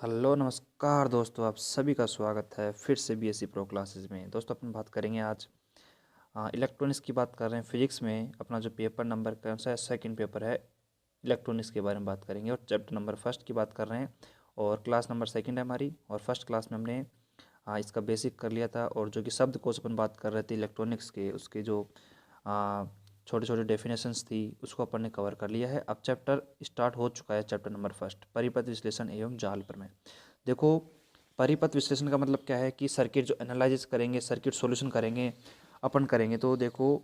Hello नमस्कार दोस्तों, आप सभी का स्वागत है फिर से बीएससी प्रो क्लासेस में। दोस्तों अपन बात करेंगे आज इलेक्ट्रॉनिक्स की बात कर रहे हैं। फिजिक्स में अपना जो पेपर नंबर कौन सा है, सेकंड पेपर है, इलेक्ट्रॉनिक्स के बारे में बात करेंगे और चैप्टर नंबर फर्स्ट की बात कर रहे हैं। और क्लास नंबर सेकंड है हमारी, और फर्स्ट क्लास में हमने इसका बेसिक कर लिया था। और जो कि शब्दकोश अपन बात कर रहे थे इलेक्ट्रॉनिक्स के, उसके जो छोटे छोटे डेफिनेशंस थी उसको अपन ने कवर कर लिया है। अब चैप्टर स्टार्ट हो चुका है, चैप्टर नंबर फर्स्ट, परिपथ विश्लेषण एवं जाल प्रमेय। देखो, परिपथ विश्लेषण का मतलब क्या है कि सर्किट जो एनालाइज करेंगे, सर्किट सॉल्यूशन करेंगे अपन करेंगे। तो देखो,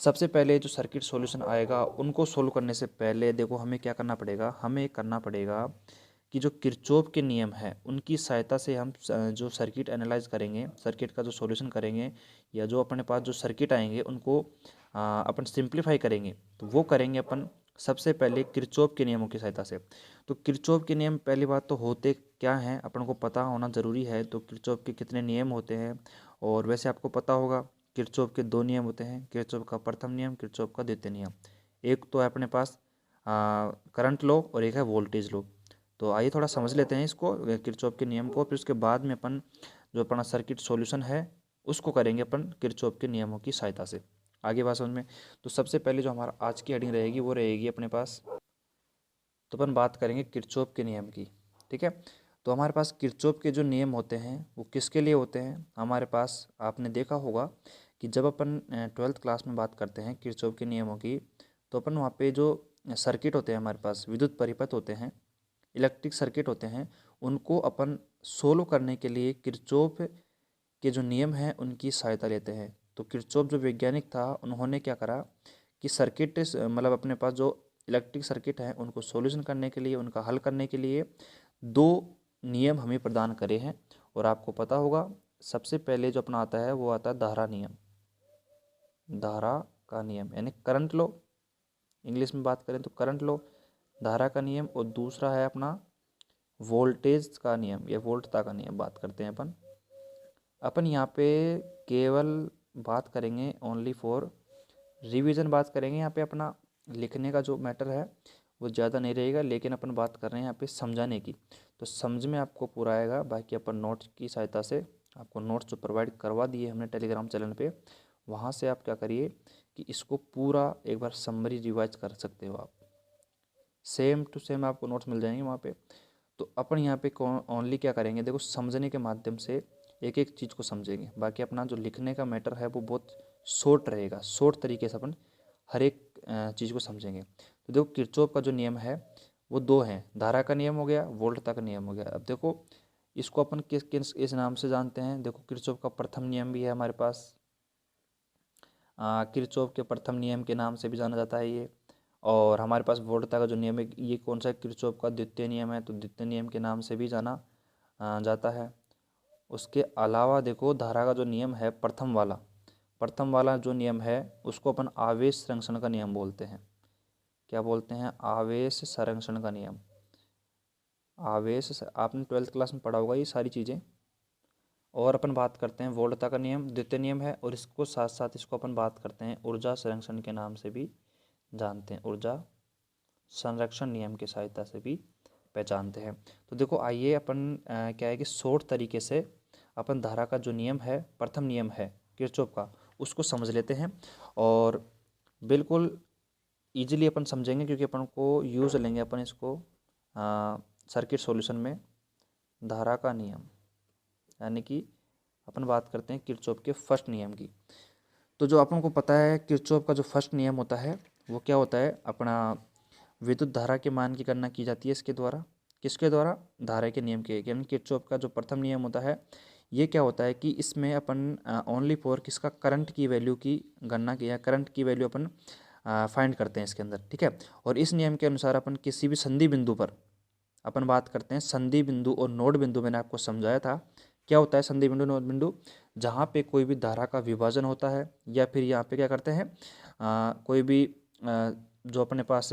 सबसे पहले जो सर्किट सॉल्यूशन आएगा उनको सोल्व करने से पहले देखो हमें क्या करना पड़ेगा, हमें करना पड़ेगा कि जो किरचॉफ के नियम है उनकी सहायता से हम जो सर्किट एनालाइज करेंगे, सर्किट का जो सॉल्यूशन करेंगे, या जो अपने पास जो सर्किट आएंगे उनको अपन सिंप्लीफाई करेंगे। तो वो करेंगे अपन सबसे पहले किरचॉफ के नियमों की सहायता से। तो किरचॉफ के नियम पहली बात तो होते क्या हैं अपन को पता होना ज़रूरी है। तो किरचॉफ के कितने नियम होते हैं, और वैसे आपको पता होगा किरचॉफ के दो नियम होते हैं, किरचॉफ का प्रथम नियम, किरचॉफ का द्वितीय नियम। एक तो है अपने पास करंट लॉ और एक है वोल्टेज लॉ। तो आइए थोड़ा समझ लेते हैं इसको, किरचॉफ के नियम को। फिर उसके बाद में अपन जो अपना सर्किट सॉल्यूशन है उसको करेंगे अपन किरचॉफ के नियमों की सहायता से। आगे बात समझ में। तो सबसे पहले जो हमारा आज की हेडिंग रहेगी वो रहेगी अपने पास, तो अपन बात करेंगे किरचॉफ के नियम की। ठीक है। तो हमारे पास किरचॉफ के जो नियम होते हैं वो किसके लिए होते हैं हमारे पास, आपने देखा होगा कि जब अपन 12th क्लास में बात करते हैं किरचॉफ के नियमों की, तो अपन वहाँ पे जो सर्किट होते हैं हमारे पास, विद्युत परिपथ होते हैं, इलेक्ट्रिक सर्किट होते हैं, उनको अपन सोल्व करने के लिए किरचॉफ के जो नियम हैं उनकी सहायता लेते हैं। तो किरचॉफ जो वैज्ञानिक था उन्होंने क्या करा कि सर्किट मतलब अपने पास जो इलेक्ट्रिक सर्किट हैं उनको सॉल्यूशन करने के लिए, उनका हल करने के लिए दो नियम हमें प्रदान करे हैं। और आपको पता होगा सबसे पहले जो अपना आता है वो आता है धारा नियम, धारा का नियम यानी करंट लॉ। इंग्लिश में बात करें तो करंट लॉ, धारा का नियम। और दूसरा है अपना वोल्टेज का नियम या वोल्टता का नियम बात करते हैं अपन यहाँ पे केवल बात करेंगे ओनली फॉर रिवीजन बात करेंगे। यहाँ पे अपना लिखने का जो मैटर है वो ज़्यादा नहीं रहेगा, लेकिन अपन बात कर रहे हैं यहाँ पे समझाने की। तो समझ में आपको पूरा आएगा। बाकी अपन नोट्स की सहायता से आपको नोट्स जो प्रोवाइड करवा दिए हमने टेलीग्राम चैनल पे, वहाँ से आप क्या करिए कि इसको पूरा एक बार समरी रिवाइज कर सकते हो आप। सेम टू सेम आपको नोट्स मिल जाएंगे वहाँ पे। तो अपन यहाँ पे ओनली क्या करेंगे, देखो समझने के माध्यम से एक एक चीज़ को समझेंगे। बाकी अपना जो लिखने का मैटर है वो बहुत शॉर्ट रहेगा, शॉर्ट तरीके से अपन हर एक चीज़ को समझेंगे। तो देखो किरचॉफ का जो नियम है वो दो हैं, धारा का नियम हो गया, वोल्टता का नियम हो गया। अब देखो इसको अपन किस किस इस नाम से जानते हैं। देखो किरचॉफ का प्रथम नियम भी है हमारे पास, किरचॉफ के प्रथम नियम के नाम से भी जाना जाता है ये। और हमारे पास वोल्टता का जो नियम है ये कौन सा है, किरचॉफ का द्वितीय नियम है, तो द्वितीय नियम के नाम से भी जाना जाता है। उसके अलावा देखो धारा का जो नियम है प्रथम वाला, प्रथम वाला जो नियम है उसको अपन आवेश संरक्षण का नियम बोलते हैं। क्या बोलते हैं, आवेश संरक्षण का नियम। आपने 12th क्लास में पढ़ा होगा ये सारी चीज़ें। और अपन बात करते हैं वोल्टता का नियम द्वितीय नियम है, और इसको साथ साथ इसको अपन बात करते हैं ऊर्जा संरक्षण के नाम से भी जानते हैं, ऊर्जा संरक्षण नियम की सहायता से भी पहचानते हैं। तो देखो आइए अपन क्या है कि शॉर्ट तरीके से अपन धारा का जो नियम है, प्रथम नियम है किरचॉफ का, उसको समझ लेते हैं। और बिल्कुल ईजिली अपन समझेंगे क्योंकि अपन को यूज़ लेंगे अपन इसको सर्किट सॉल्यूशन में। धारा का नियम यानी कि अपन बात करते हैं किरचॉफ के फर्स्ट नियम की। तो जो अपन को पता है किरचॉफ का जो फर्स्ट नियम होता है वो क्या होता है, अपना विद्युत धारा के मान की गणना की जाती है इसके द्वारा। किसके द्वारा, धारा के नियम के, यानी किरचॉफ का जो प्रथम नियम होता है ये क्या होता है कि इसमें अपन ओनली फॉर किसका, करंट की वैल्यू की गणना की, या करंट की वैल्यू अपन फाइंड करते हैं इसके अंदर। ठीक है। और इस नियम के अनुसार अपन किसी भी संधि बिंदु पर अपन बात करते हैं, संधि बिंदु और नोड बिंदु मैंने आपको समझाया था क्या होता है संधि बिंदु नोड बिंदु, जहाँ पे कोई भी धारा का विभाजन होता है, या फिर यहाँ पे क्या करते हैं कोई भी जो अपने पास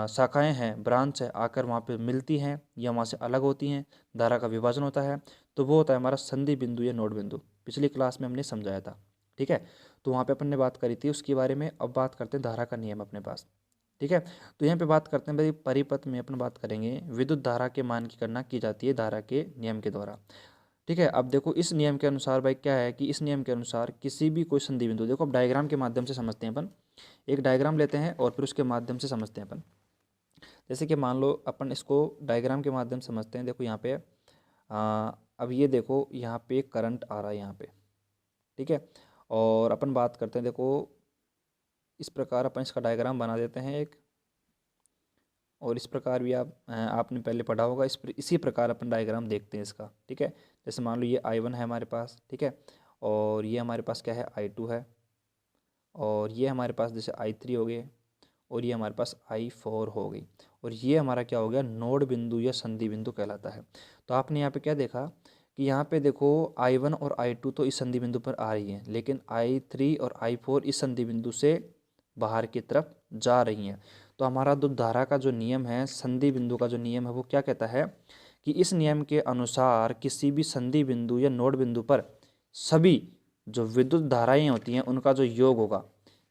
शाखाएं हैं, ब्रांच है, आकर वहाँ पे मिलती हैं या वहाँ से अलग होती हैं, धारा का विभाजन होता है, तो वो होता है हमारा संधि बिंदु या नोड बिंदु। पिछली क्लास में हमने समझाया था। ठीक है। तो वहाँ पे अपन ने बात करी थी उसके बारे में। अब बात करते हैं धारा का नियम अपने पास। ठीक है। तो यहाँ पे बात करते हैं भाई परिपथ में अपन बात करेंगे विद्युत धारा के मान की गणना की जाती है धारा के नियम के द्वारा। ठीक है। अब देखो इस नियम के अनुसार भाई क्या है कि इस नियम के अनुसार किसी भी कोई संधि बिंदु, देखो अब डायग्राम के माध्यम से समझते हैं अपन, एक डायग्राम लेते हैं और फिर उसके माध्यम से समझते हैं अपन। जैसे कि मान लो अपन इसको डायग्राम के माध्यम से समझते हैं। देखो यहाँ पे अब ये देखो यहाँ पे करंट आ रहा है यहाँ पे, ठीक है। और अपन बात करते हैं, देखो इस प्रकार अपन इसका डायग्राम बना देते हैं एक, और इस प्रकार भी आपने पहले पढ़ा होगा, इसी प्रकार अपन डायग्राम देखते हैं इसका। ठीक है। जैसे मान लो ये I1 है हमारे पास, ठीक है, और ये हमारे पास क्या है I2 है, और ये हमारे पास जैसे I3 हो गए, और ये हमारे पास I4 हो गई, और ये हमारा क्या हो गया नोड बिंदु या संधि बिंदु कहलाता है। तो आपने यहाँ पे क्या देखा कि यहाँ पे देखो I1 और I2 तो इस संधि बिंदु पर आ रही हैं, लेकिन I3 और I4 इस संधि बिंदु से बाहर की तरफ जा रही हैं। तो हमारा विद्युत धारा का जो नियम है, संधि बिंदु का जो नियम है, वो क्या कहता है कि इस नियम के अनुसार किसी भी संधि बिंदु या नोड बिंदु पर सभी जो विद्युत धाराएं होती हैं उनका जो योग होगा,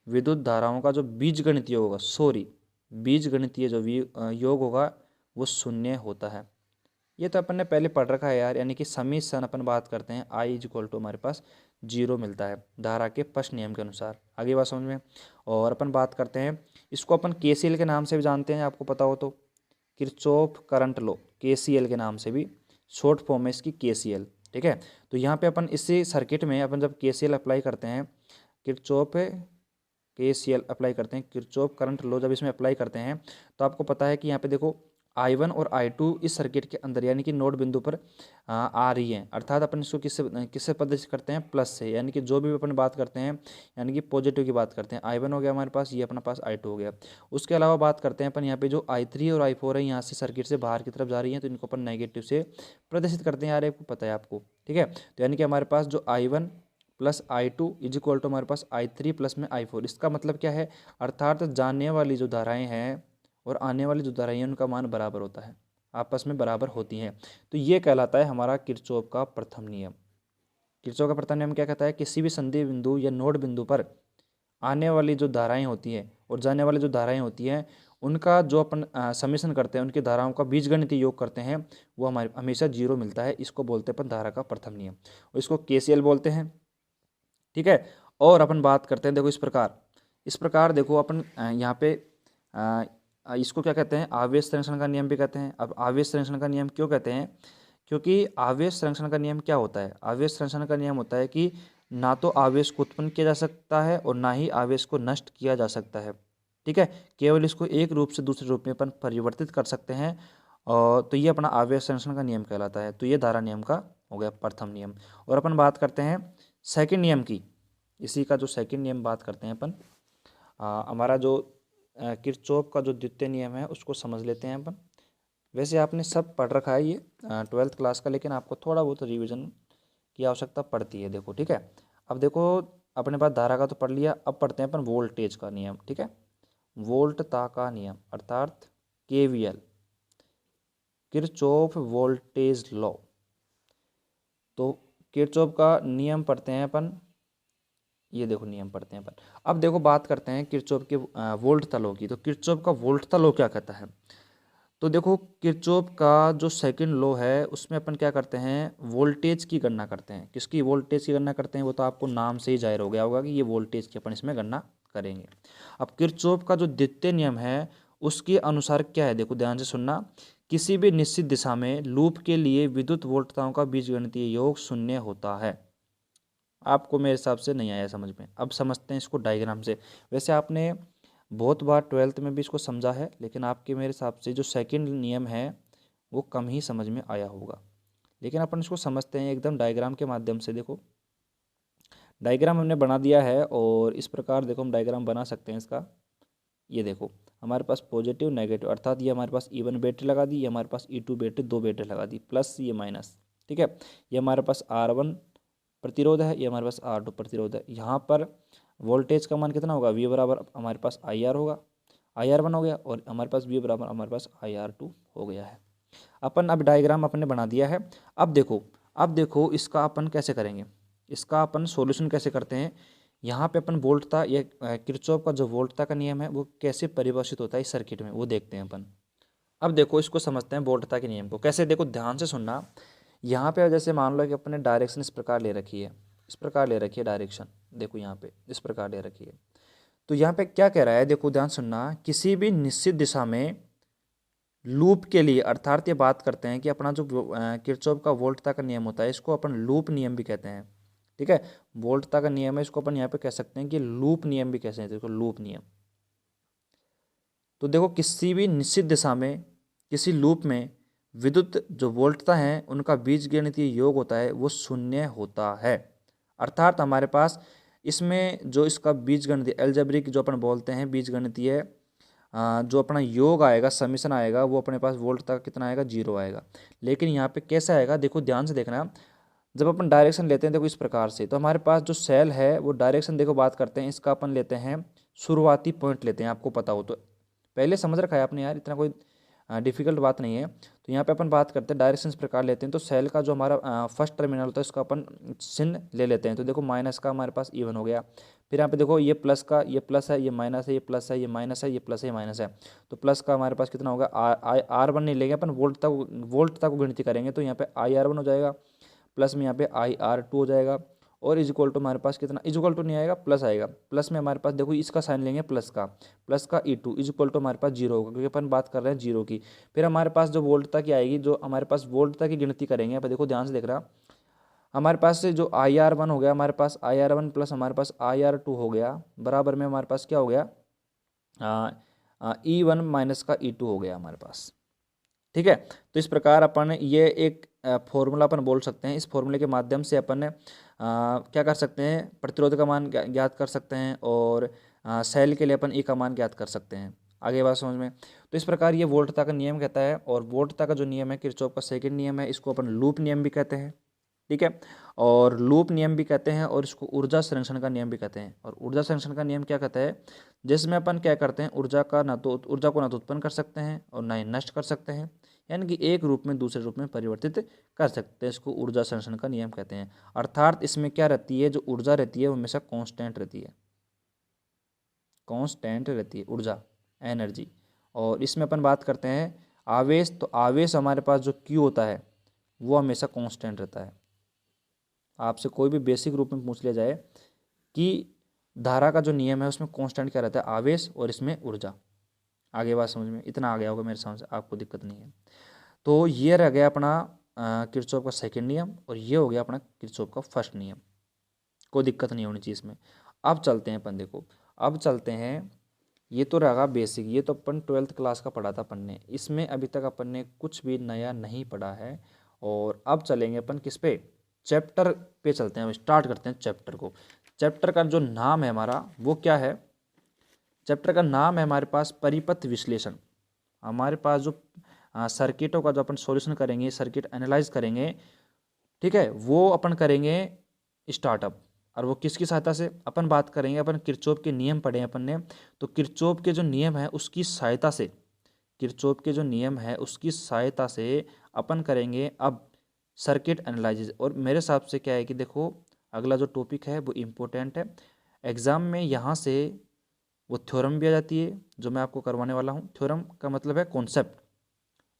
विद्युत धाराओं का जो बीजगणितीय होगा, बीजगणितीय जो योग होगा वो शून्य होता है। ये तो अपन ने पहले पढ़ रखा है यार, यानी कि समीशन अपन बात करते हैं I = हमारे पास 0 मिलता है धारा के फर्स्ट नियम के अनुसार। आगे बात समझ में। और अपन बात करते हैं, इसको अपन KCL के नाम से भी जानते हैं, आपको पता हो तो, किरचॉफ करंट लॉ, KCL के नाम से भी शॉर्ट फॉर्म है इसकी KCL। ठीक है। तो यहाँ पे अपन इसी सर्किट में अपन जब KCL अप्लाई करते हैं, किरचॉफ KCL अप्लाई करते हैं, किरचॉफ करंट लॉ जब इसमें अप्लाई करते हैं, तो आपको पता है कि यहाँ पे देखो I1 और I2 इस सर्किट के अंदर यानी कि नोड बिंदु पर आ रही है, अर्थात अपन इसको किससे प्रदर्शित करते हैं, प्लस से, यानी कि जो भी अपन बात करते हैं यानी कि पॉजिटिव की बात करते हैं। I1 हो गया हमारे पास, ये अपना पास I2 हो गया। उसके अलावा बात करते हैं अपन यहाँ पे जो I3 और I4 है, यहाँ से सर्किट से बाहर की तरफ जा रही है, तो इनको अपन नेगेटिव से प्रदर्शित करते हैं यार, आपको पता है आपको। ठीक है। तो यानी कि हमारे पास जो I1 प्लस I2 = हमारे पास I3 प्लस में I4। इसका मतलब क्या है, अर्थात जाने वाली जो धाराएं हैं और आने वाली जो धाराएं हैं उनका मान बराबर होता है, आपस में बराबर होती हैं। तो ये कहलाता है हमारा किरचॉफ का प्रथम नियम। किरचॉफ का प्रथम नियम क्या कहता है, किसी भी संधि बिंदु या नोड बिंदु पर आने वाली जो धाराएं होती हैं और जाने वाली जो धाराएं होती हैं उनका जो अपन समीशन करते हैं, उनकी धाराओं का बीजगणितीय योग करते हैं, वो हमारे हमेशा 0 मिलता है। इसको बोलते हैं अपन धारा का प्रथम नियम, और इसको KCL बोलते हैं। ठीक है। और अपन बात करते हैं, देखो इस प्रकार देखो अपन यहाँ पे इसको क्या कहते हैं, आवेश संरक्षण का नियम भी कहते हैं। अब आवेश संरक्षण का नियम क्यों कहते हैं, क्योंकि आवेश संरक्षण का नियम क्या होता है, आवेश संरक्षण का नियम होता है कि ना तो आवेश को उत्पन्न किया जा सकता है और ना ही आवेश को नष्ट किया जा सकता है। ठीक है। केवल इसको एक रूप से दूसरे रूप में अपन परिवर्तित कर सकते हैं, और तो ये अपना आवेश संरक्षण का नियम कहलाता है। तो ये धारा नियम का हो गया प्रथम नियम। और अपन बात करते हैं सेकंड नियम की, इसी का जो सेकंड नियम बात करते हैं अपन, हमारा जो किरचॉफ का जो द्वितीय नियम है उसको समझ लेते हैं अपन। वैसे आपने सब पढ़ रखा है ये 12th क्लास का, लेकिन आपको थोड़ा बहुत रिवीजन की आवश्यकता पड़ती है। देखो ठीक है। अब देखो अपने पास धारा का तो पढ़ लिया, अब पढ़ते हैं अपन वोल्टेज का नियम। ठीक है। वोल्टता का नियम अर्थात KVL, किरचॉफ वोल्टेज लॉ। तो किरचॉफ का नियम पढ़ते हैं अपन, ये देखो नियम पढ़ते हैं अपन। अब देखो बात करते हैं किरचॉफ के वोल्टता लॉ की। तो किरचॉफ का वोल्टता लॉ क्या कहता है, तो देखो किरचॉफ का जो सेकंड लॉ है उसमें अपन क्या करते हैं, वोल्टेज की गणना करते हैं। किसकी वोल्टेज की गणना करते हैं, वो तो आपको नाम से ही जाहिर हो गया होगा कि ये वोल्टेज की अपन इसमें गणना करेंगे। अब किरचॉफ का जो द्वितीय नियम है उसके अनुसार क्या है, देखो ध्यान से सुनना, किसी भी निश्चित दिशा में लूप के लिए विद्युत वोल्टताओं का बीजगणितीय योग 0 होता है। आपको मेरे हिसाब से नहीं आया समझ में, अब समझते हैं इसको डायग्राम से। वैसे आपने बहुत बार 12th में भी इसको समझा है, लेकिन आपके मेरे हिसाब से जो सेकंड नियम है वो कम ही समझ में आया होगा। लेकिन अपन इसको समझते हैं एकदम डायग्राम के माध्यम से। देखो डायग्राम हमने बना दिया है, और इस प्रकार देखो हम डायग्राम बना सकते हैं इसका। ये देखो हमारे पास पॉजिटिव नेगेटिव, अर्थात ये हमारे पास E1 बैटरी लगा दी, ये हमारे पास E2 बैटरी, 2 बैटरी लगा दी, प्लस ये माइनस। ठीक है। ये हमारे पास R1 प्रतिरोध है, ये हमारे पास R2 प्रतिरोध है। यहाँ पर वोल्टेज का मान कितना होगा, V बराबर हमारे पास IR होगा, IR1 हो गया, और हमारे पास V बराबर हमारे पास IR2 हो गया है। अपन अब डायग्राम अपने बना दिया है। अब देखो इसका अपन कैसे करेंगे, इसका अपन सॉल्यूशन कैसे करते हैं, यहाँ पे अपन वोल्टता या किरचॉफ का जो वोल्टता का नियम है वो कैसे परिभाषित होता है इस सर्किट में, वो देखते हैं अपन। अब देखो इसको समझते हैं वोल्टता के नियम को कैसे। देखो ध्यान से सुनना। यहाँ पे जैसे मान लो कि अपने डायरेक्शन इस प्रकार ले रखी है, इस प्रकार ले रखी है डायरेक्शन, देखो यहाँ पे इस प्रकार ले रखी है। तो यहाँ पे क्या कह रहा है, देखो ध्यान सुनना, किसी भी निश्चित दिशा में लूप के लिए, अर्थात ये बात करते हैं कि अपना जो किरचॉफ का वोल्टता का नियम होता है इसको अपन लूप नियम भी कहते हैं। ठीक है, वोल्टता का नियम है, इसको अपन यहाँ पे कह सकते हैं कि लूप नियम भी कह सकते हैं, इसको लूप नियम। तो देखो किसी भी निश्चित दिशा में किसी लूप में विद्युत जो वोल्टता है उनका बीजगणितीय योग होता है वो शून्य होता है। अर्थात हमारे पास इसमें जो इसका बीजगणितीय एल्जेब्रिक जो अपन बोलते हैं बीजगणितीय जो अपना योग आएगा, समीशन आएगा, वो अपने पास वोल्टता का कितना आएगा, 0 आएगा। लेकिन यहाँ पे कैसा आएगा, देखो ध्यान से देखना। जब अपन डायरेक्शन लेते हैं देखो इस प्रकार से, तो हमारे पास जो सेल है वो डायरेक्शन, देखो बात करते हैं इसका, अपन लेते हैं शुरुआती पॉइंट लेते हैं, आपको पता हो तो पहले समझ रखा है आपने यार, इतना कोई डिफिकल्ट बात नहीं है। तो यहाँ पे अपन बात करते हैं डायरेक्शन इस प्रकार लेते हैं, तो सेल का जो हमारा फर्स्ट टर्मिनल होता है उसका अपन चिन्ह ले लेते हैं। तो देखो माइनस का हमारे पास E1 हो गया, फिर यहाँ पे देखो ये प्लस का, ये प्लस है, ये माइनस है, ये प्लस है, ये माइनस है, ये प्लस है, ये माइनस है। तो प्लस का हमारे पास कितना होगा, R1 नहीं लेंगे अपन, वोल्ट तक गिनती करेंगे, तो यहाँ पे IR1 हो जाएगा, प्लस में यहाँ पे IR2 हो जाएगा, और इज इक्वल टू हमारे पास कितना, इज इक्वल टू नहीं आएगा, प्लस आएगा। प्लस में हमारे पास देखो इसका साइन लेंगे प्लस का E2 इज इक्वल टू हमारे पास 0 होगा, क्योंकि अपन बात कर रहे हैं 0 की। फिर हमारे पास जो वोल्टता की आएगी, जो हमारे पास वोल्टता की गिनती करेंगे, अब देखो ध्यान से देख रहा, हमारे पास से जो IR1 हो गया, हमारे पास IR1 प्लस हमारे पास IR2 हो गया, बराबर में हमारे पास क्या हो गया, E1 माइनस का E2 हो गया हमारे पास। ठीक है, तो इस प्रकार अपन ये एक फॉर्मूला अपन बोल सकते हैं। इस फॉर्मूले के माध्यम से अपन क्या कर सकते हैं, प्रतिरोध का मान ज्ञात कर सकते हैं, और सेल के लिए अपन E का मान ज्ञात कर सकते हैं। आगे बात समझ में। तो इस प्रकार ये वोल्टता का नियम कहता है, और वोल्टता का जो नियम है किरचॉफ का सेकंड नियम है, इसको अपन लूप नियम भी कहते हैं। ठीक है, और लूप नियम भी कहते हैं, और इसको ऊर्जा संरक्षण का नियम भी कहते हैं। और ऊर्जा संरक्षण का नियम क्या कहता है, जिसमें अपन क्या करते हैं, ऊर्जा को ना तो उत्पन्न कर सकते हैं और ना ही नष्ट कर सकते हैं, यानी कि एक रूप में दूसरे रूप में परिवर्तित कर सकते हैं। इसको ऊर्जा संरक्षण का नियम कहते हैं। अर्थात इसमें क्या रहती है, जो ऊर्जा रहती है वो हमेशा कांस्टेंट रहती है, कांस्टेंट रहती है ऊर्जा, एनर्जी। और इसमें अपन बात करते हैं आवेश, तो आवेश हमारे पास जो Q होता है वो हमेशा कांस्टेंट रहता है। आपसे कोई भी बेसिक रूप में पूछ लिया जाए कि धारा का जो नियम है उसमें कांस्टेंट क्या रहता है, आवेश, और इसमें ऊर्जा। आगे बात समझ में, इतना आ गया होगा मेरे समझ से, आपको दिक्कत नहीं है। तो ये रह गया अपना किरचॉफ का सेकंड नियम, और ये हो गया अपना किरचॉफ का फर्स्ट नियम। कोई दिक्कत नहीं होनी चाहिए इसमें। अब चलते हैं अपन, देखो अब चलते हैं, ये तो रहा बेसिक, ये तो अपन 12th क्लास का पढ़ा था अपन ने, इसमें अभी तक अपन ने कुछ भी नया नहीं पढ़ा है। और अब चलेंगे अपन किस पे, चैप्टर पे चलते हैं। स्टार्ट करते हैं चैप्टर को। चैप्टर का जो नाम है हमारा वो क्या है, चैप्टर का नाम है हमारे पास परिपथ विश्लेषण। हमारे पास जो सर्किटों का जो अपन सॉल्यूशन करेंगे, सर्किट एनालाइज करेंगे, ठीक है, वो अपन करेंगे स्टार्टअप। और वो किसकी सहायता से, अपन बात करेंगे, अपन किरचॉफ के नियम पढ़े अपन ने, तो किरचॉफ के जो नियम है उसकी सहायता से, किरचॉफ के जो नियम है उसकी सहायता से अपन करेंगे अब सर्किट एनालिसिस। और मेरे हिसाब से क्या है कि देखो अगला जो टॉपिक है वो इम्पोर्टेंट है, एग्ज़ाम में यहाँ से वो थ्योरम भी आ जाती है जो मैं आपको करवाने वाला हूँ। थ्योरम का मतलब है कॉन्सेप्ट,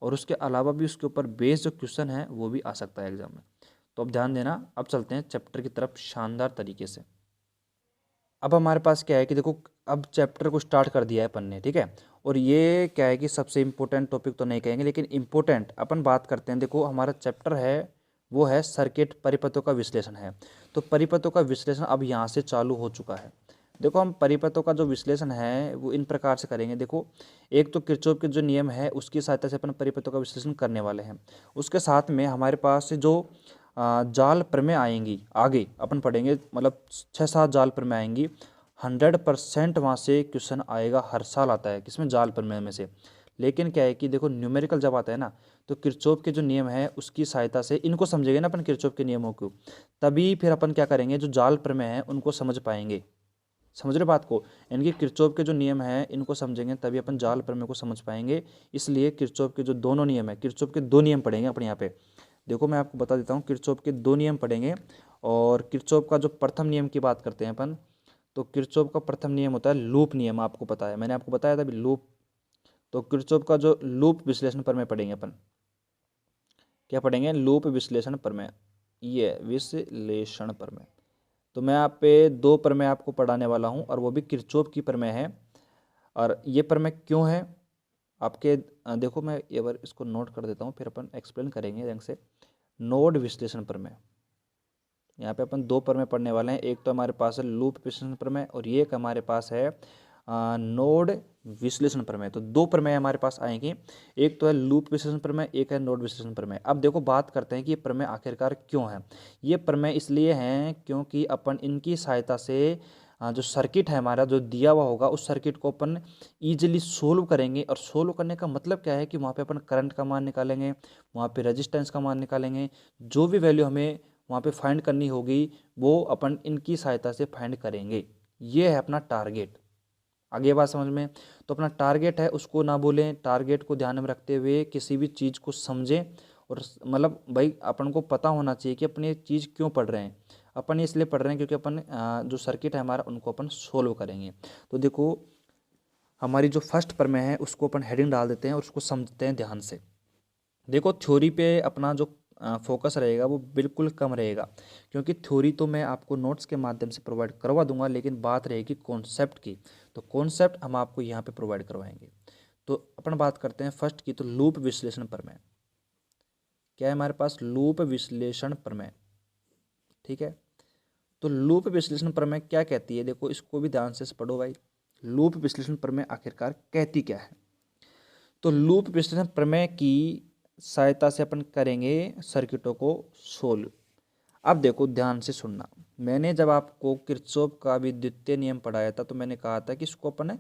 और उसके अलावा भी उसके ऊपर बेस्ड जो क्वेश्चन है वो भी आ सकता है एग्जाम में। तो अब ध्यान देना, अब चलते हैं चैप्टर की तरफ शानदार तरीके से। अब हमारे पास क्या है कि देखो अब चैप्टर को स्टार्ट कर दिया है अपन ने, ठीक है। और ये क्या है कि सबसे इम्पोर्टेंट टॉपिक तो नहीं कहेंगे, लेकिन इम्पोर्टेंट अपन बात करते हैं। देखो हमारा चैप्टर है वो है सर्किट, परिपथों का विश्लेषण है। तो परिपथों का विश्लेषण अब यहाँ से चालू हो चुका है। देखो हम परिपथों का जो विश्लेषण है वो इन प्रकार से करेंगे। देखो एक तो किरचॉफ के जो नियम है उसकी सहायता से अपन परिपथों का विश्लेषण करने वाले हैं। उसके साथ में हमारे पास जो जाल प्रमेय आएंगी, आगे अपन पढ़ेंगे, मतलब 6-7 जाल प्रमेय आएंगी। 100% वहाँ से क्वेश्चन आएगा, हर साल आता है किसमें, जाल प्रमेय में से। लेकिन क्या है कि देखो न्यूमेरिकल जब आता है ना, तो किरचॉफ के जो नियम है उसकी सहायता से इनको समझेंगे ना अपन, किरचॉफ के नियमों को, तभी फिर अपन क्या करेंगे, जो जाल प्रमेय है उनको समझ पाएंगे। समझ रहे बात को, इनके किरचॉफ के जो नियम हैं इनको समझेंगे तभी अपन जाल प्रमेय को समझ पाएंगे। इसलिए किरचॉफ के जो दोनों नियम है, किरचॉफ के 2 नियम पढ़ेंगे अपन यहाँ पे। देखो मैं आपको बता देता हूँ, किरचॉफ के 2 नियम पढ़ेंगे। और किरचॉफ का जो प्रथम नियम की बात करते हैं अपन, तो किरचॉफ का प्रथम नियम होता है लूप नियम, आपको पता है, मैंने आपको बताया था अभी लूप। तो किरचॉफ का जो लूप विश्लेषण प्रमेय पढ़ेंगे अपन, क्या पढ़ेंगे? लूप विश्लेषण प्रमेय, ये विश्लेषण प्रमेय। तो मैं आप पे दो प्रमेय आपको पढ़ाने वाला हूँ और वो भी किरचॉफ की प्रमेय है। और ये प्रमेय क्यों है आपके, देखो मैं एक बार इसको नोट कर देता हूँ, फिर अपन एक्सप्लेन करेंगे ढंग से। नोड विश्लेषण प्रमेय, यहाँ पे अपन दो प्रमेय पढ़ने वाले हैं। एक तो हमारे पास है लूप विश्लेषण प्रमेय और ये एक हमारे पास है नोड विश्लेषण प्रमेय। तो दो प्रमेय हमारे पास आएंगे, एक तो है लूप विश्लेषण प्रमेय, एक है नोड विश्लेषण प्रमेय। अब देखो बात करते हैं कि ये प्रमेय आखिरकार क्यों है। ये प्रमेय इसलिए हैं क्योंकि अपन इनकी सहायता से जो सर्किट है हमारा जो दिया हुआ होगा उस सर्किट को अपन ईजिली सोल्व करेंगे। और सोल्व करने का मतलब क्या है कि वहाँ पे अपन करंट का मान निकालेंगे, वहाँ पे रेजिस्टेंस का मान निकालेंगे, जो भी वैल्यू हमें वहाँ पे फाइंड करनी होगी वो अपन इनकी सहायता से फाइंड करेंगे। ये है अपना टारगेट। आगे बात समझ में? तो अपना टारगेट है उसको ना भूलें, टारगेट को ध्यान में रखते हुए किसी भी चीज़ को समझें। और मतलब भाई अपन को पता होना चाहिए कि अपनी चीज़ क्यों पढ़ रहे हैं। अपन इसलिए पढ़ रहे हैं क्योंकि अपन जो सर्किट है हमारा उनको अपन सोल्व करेंगे। तो देखो हमारी जो फर्स्ट प्रमेय है उसको अपन हेडिंग डाल देते हैं और उसको समझते हैं ध्यान से। देखो थ्योरी पे अपना जो फोकस रहेगा वो बिल्कुल कम रहेगा, क्योंकि थ्योरी तो मैं आपको नोट्स के माध्यम से प्रोवाइड करवा दूंगा, लेकिन बात रहेगी कॉन्सेप्ट की। तो कॉन्सेप्ट हम आपको यहाँ पे प्रोवाइड करवाएंगे। तो अपन बात करते हैं फर्स्ट की, तो लूप विश्लेषण प्रमेय। क्या है हमारे पास? लूप विश्लेषण प्रमेय, ठीक है। तो लूप विश्लेषण प्रमेय क्या कहती है, देखो इसको भी ध्यान से पढ़ो भाई। लूप विश्लेषण प्रमेय आखिरकार कहती क्या है? तो लूप विश्लेषण प्रमेय की सहायता से अपन करेंगे सर्किटों को सोल्व। अब देखो ध्यान से सुनना, मैंने जब आपको किरचॉफ का विद्युतीय नियम पढ़ाया था तो मैंने कहा था कि इसको अपन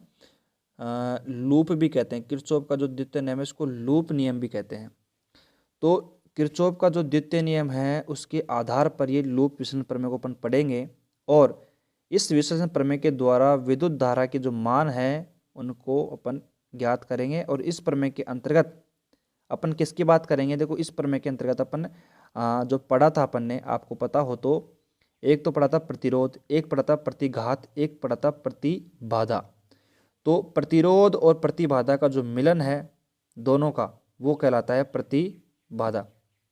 लूप भी कहते हैं। किरचॉफ का जो द्वितीय नियम है इसको लूप नियम भी कहते हैं। तो किरचॉफ का जो द्वितीय नियम है उसके आधार पर ये लूप विश्लेषण प्रमेय को अपन पढ़ेंगे और इस विश्लेषण प्रमेय के द्वारा विद्युत धारा के जो मान है उनको अपन ज्ञात करेंगे। और इस प्रमेय के अंतर्गत अपन किसकी बात करेंगे? देखो इस प्रमेय के अंतर्गत अपन जो पढ़ा था अपन ने, आपको पता हो तो, एक तो पढ़ा था प्रतिरोध, एक पढ़ा था प्रतिघात, एक पढ़ा था प्रतिबाधा। तो प्रतिरोध और प्रतिबाधा का जो मिलन है दोनों का वो कहलाता है प्रतिबाधा।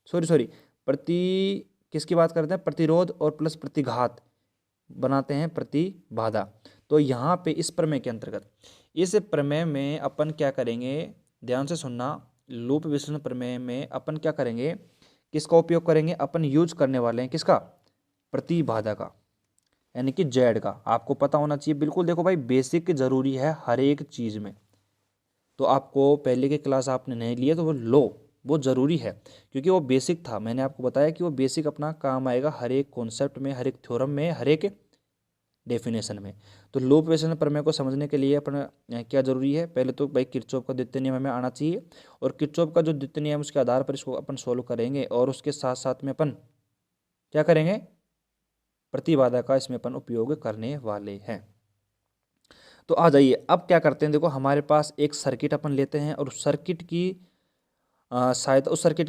सॉरी प्रति किसकी बात करते हैं? प्रतिरोध और प्लस प्रतिघात बनाते हैं प्रतिबाधा। तो यहाँ पे इस प्रमेय के अंतर्गत, इस प्रमेय में अपन क्या करेंगे, ध्यान से सुनना। लूप विश्लेषण प्रमेय में अपन क्या करेंगे, किसका उपयोग करेंगे? अपन यूज करने वाले हैं किसका? प्रतिबाधा का, यानी कि जेड का। आपको पता होना चाहिए बिल्कुल। देखो भाई बेसिक जरूरी है हर एक चीज में। तो आपको पहले की क्लास आपने नहीं लिया तो वो लो, वो जरूरी है क्योंकि वो बेसिक था। मैंने आपको बताया कि वो बेसिक अपना काम आएगा हर एक कॉन्सेप्ट में, हर एक थ्योरम में, हर एक डेफिनेशन में। तो लूप विश्लेषण प्रमेय को समझने के लिए अपन क्या जरूरी है? पहले तो भाई किरचॉफ का द्वितीय नियम हमें आना चाहिए और किरचॉफ का जो द्वितीय नियम उसके आधार पर इसको अपन सोल्व करेंगे। और उसके साथ साथ में अपन क्या करेंगे? प्रतिबाधा का इसमें अपन उपयोग करने वाले हैं। तो आ जाइए अब क्या करते हैं। देखो हमारे पास एक सर्किट अपन लेते हैं और उस सर्किट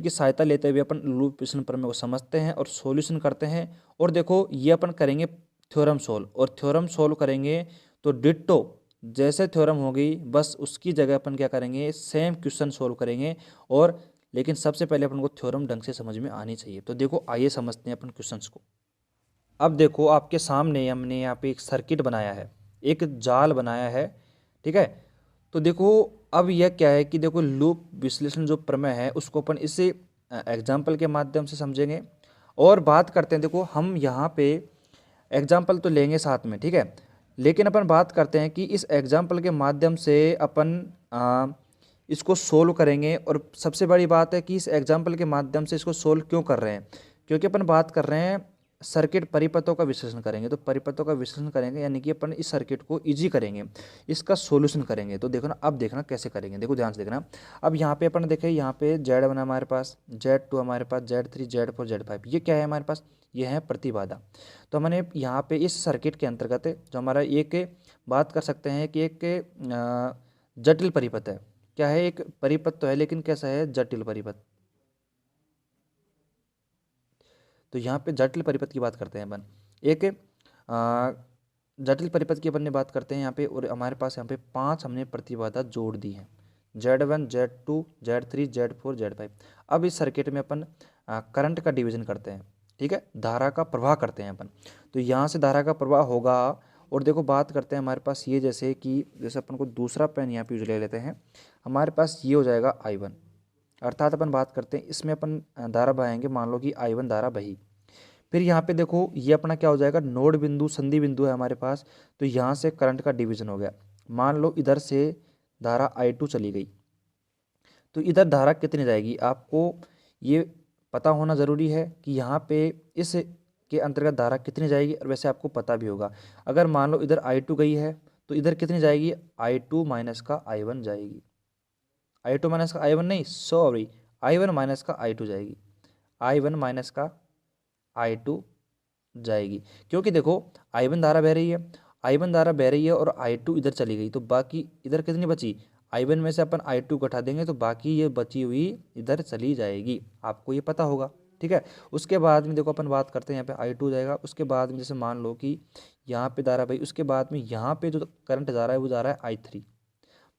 की सहायता लेते हुए अपन लूप विश्लेषण प्रमेय को समझते हैं और सॉल्यूशन करते हैं। और देखो ये अपन करेंगे थ्योरम सोल्व, और थ्योरम सोल्व करेंगे तो डिट्टो जैसे थ्योरम होगी बस उसकी जगह अपन क्या करेंगे, सेम क्वेश्चन सोल्व करेंगे। और लेकिन सबसे पहले अपन को थ्योरम ढंग से समझ में आनी चाहिए। तो देखो आइए समझते हैं अपन क्वेश्चंस को। अब देखो आपके सामने हमने यहाँ पे एक सर्किट बनाया है, एक जाल बनाया है, ठीक है। तो देखो अब यह क्या है कि देखो लूप विश्लेषण जो प्रमेय है उसको अपन इसे एग्जाम्पल के माध्यम से समझेंगे और बात करते हैं। देखो हम यहाँ पे एग्जाम्पल तो लेंगे साथ में, ठीक है, लेकिन अपन बात करते हैं कि इस एग्जाम्पल के माध्यम से अपन इसको सोल्व करेंगे। और सबसे बड़ी बात है कि इस एग्जाम्पल के माध्यम से इसको सोल्व क्यों कर रहे हैं, क्योंकि अपन बात कर रहे हैं सर्किट परिपथों का विश्लेषण करेंगे। तो परिपथों का विश्लेषण करेंगे यानी कि अपन इस सर्किट को इजी करेंगे, इसका सॉल्यूशन करेंगे। तो देखो ना, अब देखना कैसे करेंगे, देखो ध्यान से देखना। अब यहाँ पे अपन देखें, यहाँ पे Z1 हमारे पास, Z2 हमारे पास, Z3, Z4, Z5, ये क्या है हमारे पास? ये है प्रतिबाधा। तो हमने यहाँ पे इस सर्किट के अंतर्गत जो हमारा एक बात कर सकते हैं कि एक जटिल परिपथ है। क्या है? एक परिपथ तो है लेकिन कैसा है? जटिल परिपथ। तो यहाँ पे जटिल परिपथ की बात करते हैं अपन। एक जटिल परिपथ की अपन ने बात करते हैं यहाँ पे, और हमारे पास यहाँ पे 5 हमने प्रतिबाधा जोड़ दी है, Z1 Z2 Z3 Z4 Z5। अब इस सर्किट में अपन करंट का डिवीजन करते हैं, ठीक है, धारा का प्रवाह करते हैं अपन। तो यहाँ से धारा का प्रवाह होगा, और देखो बात करते हैं हमारे पास ये, जैसे अपन को दूसरा पेन यहाँ पे यूज ले लेते हैं, हमारे पास ये हो जाएगा I1, अर्थात अपन बात करते हैं इसमें अपन धारा बहाएंगे, मान लो कि I1 धारा बही। फिर यहाँ पे देखो ये अपना क्या हो जाएगा, नोड बिंदु, संधि बिंदु है हमारे पास, तो यहाँ से करंट का डिवीजन हो गया। मान लो इधर से धारा I2 चली गई, तो इधर धारा कितनी जाएगी, आपको ये पता होना ज़रूरी है कि यहाँ पे इस के अंतर्गत धारा कितनी जाएगी, और वैसे आपको पता भी होगा। अगर मान लो इधर I2 गई है, तो इधर कितनी जाएगी, I2 माइनस का I1 जाएगी, I2 माइनस का I1 नहीं, सॉरी, I1 माइनस का I2 जाएगी, I1 माइनस का I2 जाएगी। क्योंकि देखो I1 धारा बह रही है, I1 धारा बह रही है और I2 इधर चली गई, तो बाकी इधर कितनी बची, I1 में से अपन I2 घटा देंगे तो बाकी ये बची हुई इधर चली जाएगी, आपको ये पता होगा, ठीक है। उसके बाद में देखो अपन बात करते हैं, यहाँ पे I2 जाएगा, उसके बाद में जैसे मान लो कि यहाँ पे धारा भाई, उसके बाद में यहाँ पे जो करंट जा रहा है वो जा रहा है I3,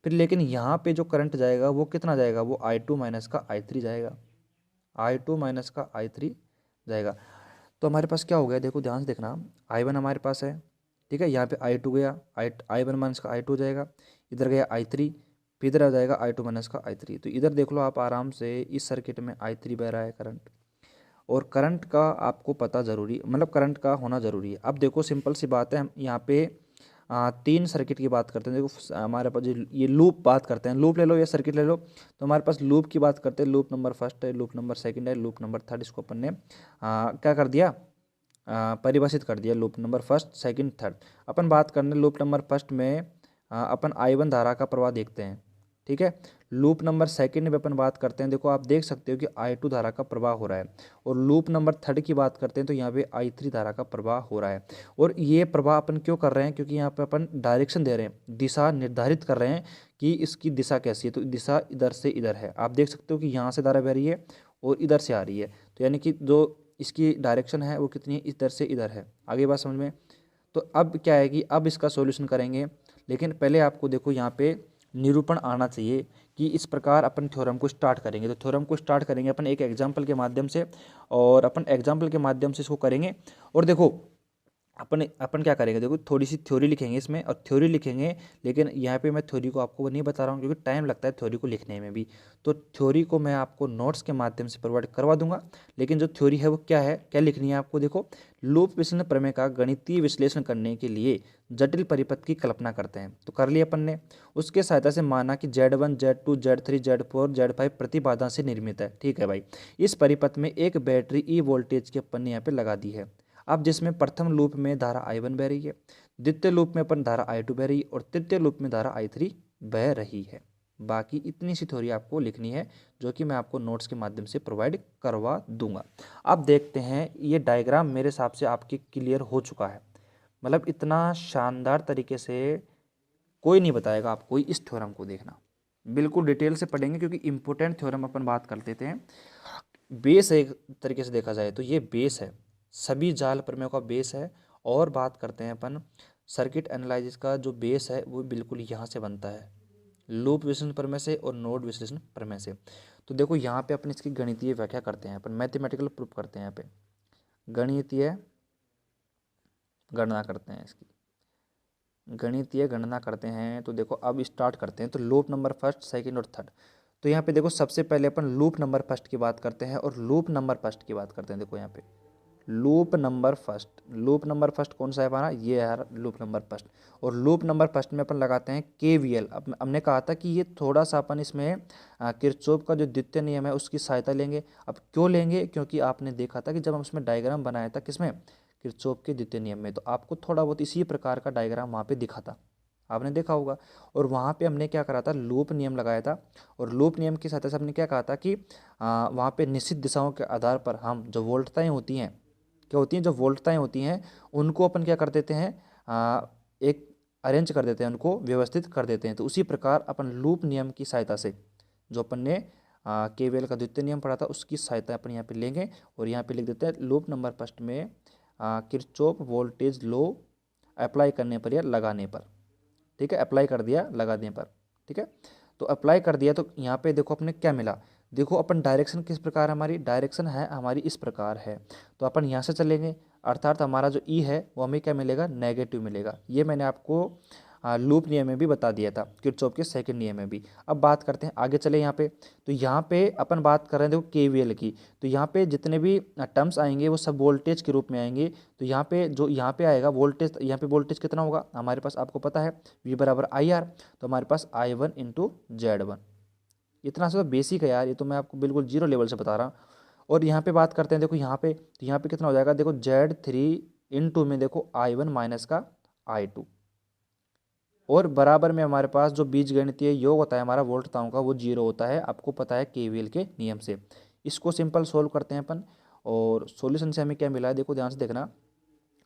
फिर लेकिन यहाँ पे जो करंट जाएगा वो कितना जाएगा, वो I2 माइनस का I3 जाएगा, I2 माइनस का I3 जाएगा। तो हमारे पास क्या हो गया, देखो ध्यान से देखना, I1 हमारे पास है, ठीक है, यहाँ पे I2 गया, I1 माइनस का I2 जाएगा, इधर गया I3, फिर इधर आ जाएगा I2 माइनस का I3। तो इधर देख लो आप आराम से, इस सर्किट में I3 बह रहा है करंट, और करंट का आपको पता ज़रूरी, मतलब करंट का होना ज़रूरी है। अब देखो सिंपल सी बात है, हम यहाँ पे 3 सर्किट की बात करते हैं। देखो हमारे पास ये लूप बात करते हैं, लूप ले लो या सर्किट ले लो, तो हमारे पास लूप की बात करते हैं, लूप नंबर फर्स्ट है, लूप नंबर सेकंड है, लूप नंबर थर्ड, इसको अपन ने क्या कर दिया, परिभाषित कर दिया, loop number first second third. अपन बात करने लूप नंबर फर्स्ट में अपन I1 धारा का प्रवाह देखते हैं, ठीक है। लूप नंबर सेकंड में अपन बात करते हैं, देखो आप देख सकते हो कि I2 धारा का प्रवाह हो रहा है, और लूप नंबर थर्ड की बात करते हैं तो यहाँ पे I3 धारा का प्रवाह हो रहा है। और ये प्रवाह अपन क्यों कर रहे हैं, क्योंकि यहाँ पे अपन डायरेक्शन दे रहे हैं, दिशा निर्धारित कर रहे हैं कि इसकी दिशा कैसी है। तो दिशा इधर से इधर है, आप देख सकते हो कि यहाँ से धारा बह रही है और इधर से आ रही है, तो यानी कि जो इसकी डायरेक्शन है वो कितनी है, इधर से इधर है। आगे बात समझ में। तो अब क्या है कि अब इसका सॉल्यूशन करेंगे, लेकिन पहले आपको देखो यहाँ पे निरूपण आना चाहिए कि इस प्रकार अपन थ्योरम को स्टार्ट करेंगे। तो थ्योरम को स्टार्ट करेंगे अपन एक एग्जाम्पल के माध्यम से, और अपन एग्जाम्पल के माध्यम से इसको करेंगे। और देखो अपन क्या करेंगे, देखो थोड़ी सी थ्योरी लिखेंगे इसमें, और थ्योरी लिखेंगे, लेकिन यहाँ पे मैं थ्योरी को आपको नहीं बता रहा हूँ क्योंकि टाइम लगता है थ्योरी को लिखने में भी। तो थ्योरी को मैं आपको नोट्स के माध्यम से प्रोवाइड करवा दूंगा, लेकिन जो थ्योरी है वो क्या है, क्या लिखनी है आपको। देखो, लूप विश्लेषण प्रमेय का गणितीय विश्लेषण करने के लिए जटिल परिपथ की कल्पना करते हैं। तो कर लिया अपन ने, उसके सहायता से माना कि Z1 Z2 Z3 Z4 Z5 प्रतिबाधा से निर्मित है, ठीक है भाई। इस परिपथ में एक बैटरी ई वोल्टेज की अपन ने यहाँ पे लगा दी है। अब जिसमें प्रथम लूप में धारा I1 बह रही है, द्वितीय लूप में अपन धारा I2 बह रही है, और तृतीय लूप में धारा I3 बह रही है। बाकी इतनी सी थ्योरी आपको लिखनी है, जो कि मैं आपको नोट्स के माध्यम से प्रोवाइड करवा दूंगा। अब देखते हैं, ये डायग्राम मेरे हिसाब से आपके क्लियर हो चुका है, मतलब इतना शानदार तरीके से कोई नहीं बताएगा आपको। इस थ्योरम को देखना बिल्कुल डिटेल से पढ़ेंगे, क्योंकि इंपॉर्टेंट थ्योरम अपन बात कर लेते हैं। बेस है, एक तरीके से देखा जाए तो ये बेस है, सभी जाल प्रमेयों का बेस है। और बात करते हैं अपन सर्किट एनालिसिस का, जो बेस है वो बिल्कुल यहाँ से बनता है, लूप विश्लेषण प्रमेय से और नोड विश्लेषण प्रमेय से। तो देखो यहाँ पे अपन इसकी गणितीय व्याख्या करते हैं, अपन मैथमेटिकल प्रूफ करते हैं, यहाँ पे गणितीय गणना करते हैं, इसकी गणितीय गणना करते हैं। तो देखो अब स्टार्ट करते हैं, तो लूप नंबर फर्स्ट सेकंड और थर्ड। तो यहाँ पे देखो सबसे पहले अपन लूप नंबर फर्स्ट की बात करते हैं, और लूप नंबर फर्स्ट की बात करते हैं। देखो यहाँ पे लूप नंबर फर्स्ट कौन सा है हमारा, ये है लूप नंबर फर्स्ट। और लूप नंबर फर्स्ट में अपन लगाते हैं KVL। अब हमने कहा था कि ये थोड़ा सा अपन इसमें किरचॉफ का जो द्वितीय नियम है उसकी सहायता लेंगे। अब क्यों लेंगे, क्योंकि आपने देखा था कि जब हम उसमें डायग्राम बनाया था, किसमें, किरचॉफ के द्वितीय नियम में, तो आपको थोड़ा बहुत इसी प्रकार का डायग्राम वहाँ पे दिखा था, आपने देखा होगा। और वहाँ पे हमने क्या करा था, लूप नियम लगाया था, और लूप नियम के साथ हमने क्या कहा था कि वहाँ पे निश्चित दिशाओं के आधार पर हम जो वोल्टताएँ होती हैं, क्या होती हैं, जो वोल्टताएँ होती हैं उनको अपन क्या कर देते हैं, एक अरेंज कर देते हैं, उनको व्यवस्थित कर देते हैं। तो उसी प्रकार अपन लूप नियम की सहायता से, जो अपन ने KVL का द्वितीय नियम पढ़ा था, उसकी सहायता अपन यहाँ पे लेंगे, और यहाँ पे लिख देते हैं लूप नंबर फर्स्ट में किरचॉफ वोल्टेज लॉ अप्लाई करने पर या लगाने पर, ठीक है, अप्लाई कर दिया लगाने पर, ठीक है। तो अप्लाई कर दिया तो यहाँ पे देखो अपने क्या मिला, देखो अपन डायरेक्शन किस प्रकार, हमारी डायरेक्शन है हमारी इस प्रकार है, तो अपन यहाँ से चलेंगे, अर्थात हमारा जो ई है वो हमें क्या मिलेगा, नेगेटिव मिलेगा। ये मैंने आपको लूप नियम में भी बता दिया था, किरचॉफ के सेकंड नियम में भी। अब बात करते हैं आगे चले यहाँ पे, तो यहाँ पे अपन बात कर रहे हैं देखो केवीएल की, तो यहाँ पे जितने भी टर्म्स आएंगे वो सब वोल्टेज के रूप में आएंगे। तो यहाँ पे जो यहाँ पे आएगा वोल्टेज, यहाँ पे वोल्टेज कितना होगा हमारे पास, आपको पता है V बराबर IR, तो हमारे पास I1 इंटू Z1। इतना सा तो बेसिक है यार, ये तो मैं आपको बिल्कुल जीरो लेवल से बता रहा हूँ। और यहाँ पे बात करते हैं देखो यहाँ पे, तो यहाँ पे कितना हो जाएगा, देखो Z3 इंटू में देखो I1 माइनस का I2, और बराबर में हमारे पास जो बीजगणितीय योग होता है हमारा वोल्टताओं का, वो जीरो होता है, आपको पता है केवीएल के नियम से। इसको सिंपल सोल्व करते हैं अपन, और सॉल्यूशन से हमें क्या मिला है, देखो ध्यान से देखना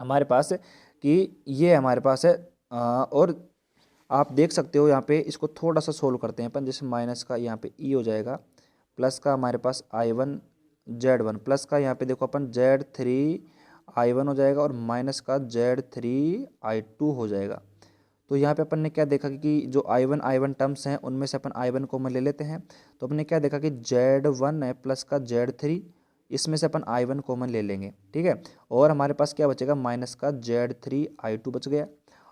हमारे पास कि ये हमारे पास है और आप देख सकते हो यहाँ पे, इसको थोड़ा सा सोल्व करते हैं अपन, जैसे माइनस का यहाँ पे ई हो जाएगा, प्लस का हमारे पास I1 Z1, प्लस का यहाँ पे देखो अपन Z3 I1 हो जाएगा, और माइनस का Z3 I2 हो जाएगा। तो यहाँ पे अपन ने क्या देखा कि जो I1 टर्म्स हैं उनमें से अपन I1 कॉमन ले लेते हैं, तो अपन ने क्या देखा कि Z1 है प्लस का Z3, इसमें से अपन I1 कॉमन ले लेंगे, ठीक है। और हमारे पास क्या बचेगा, माइनस का Z3 I2 बच गया,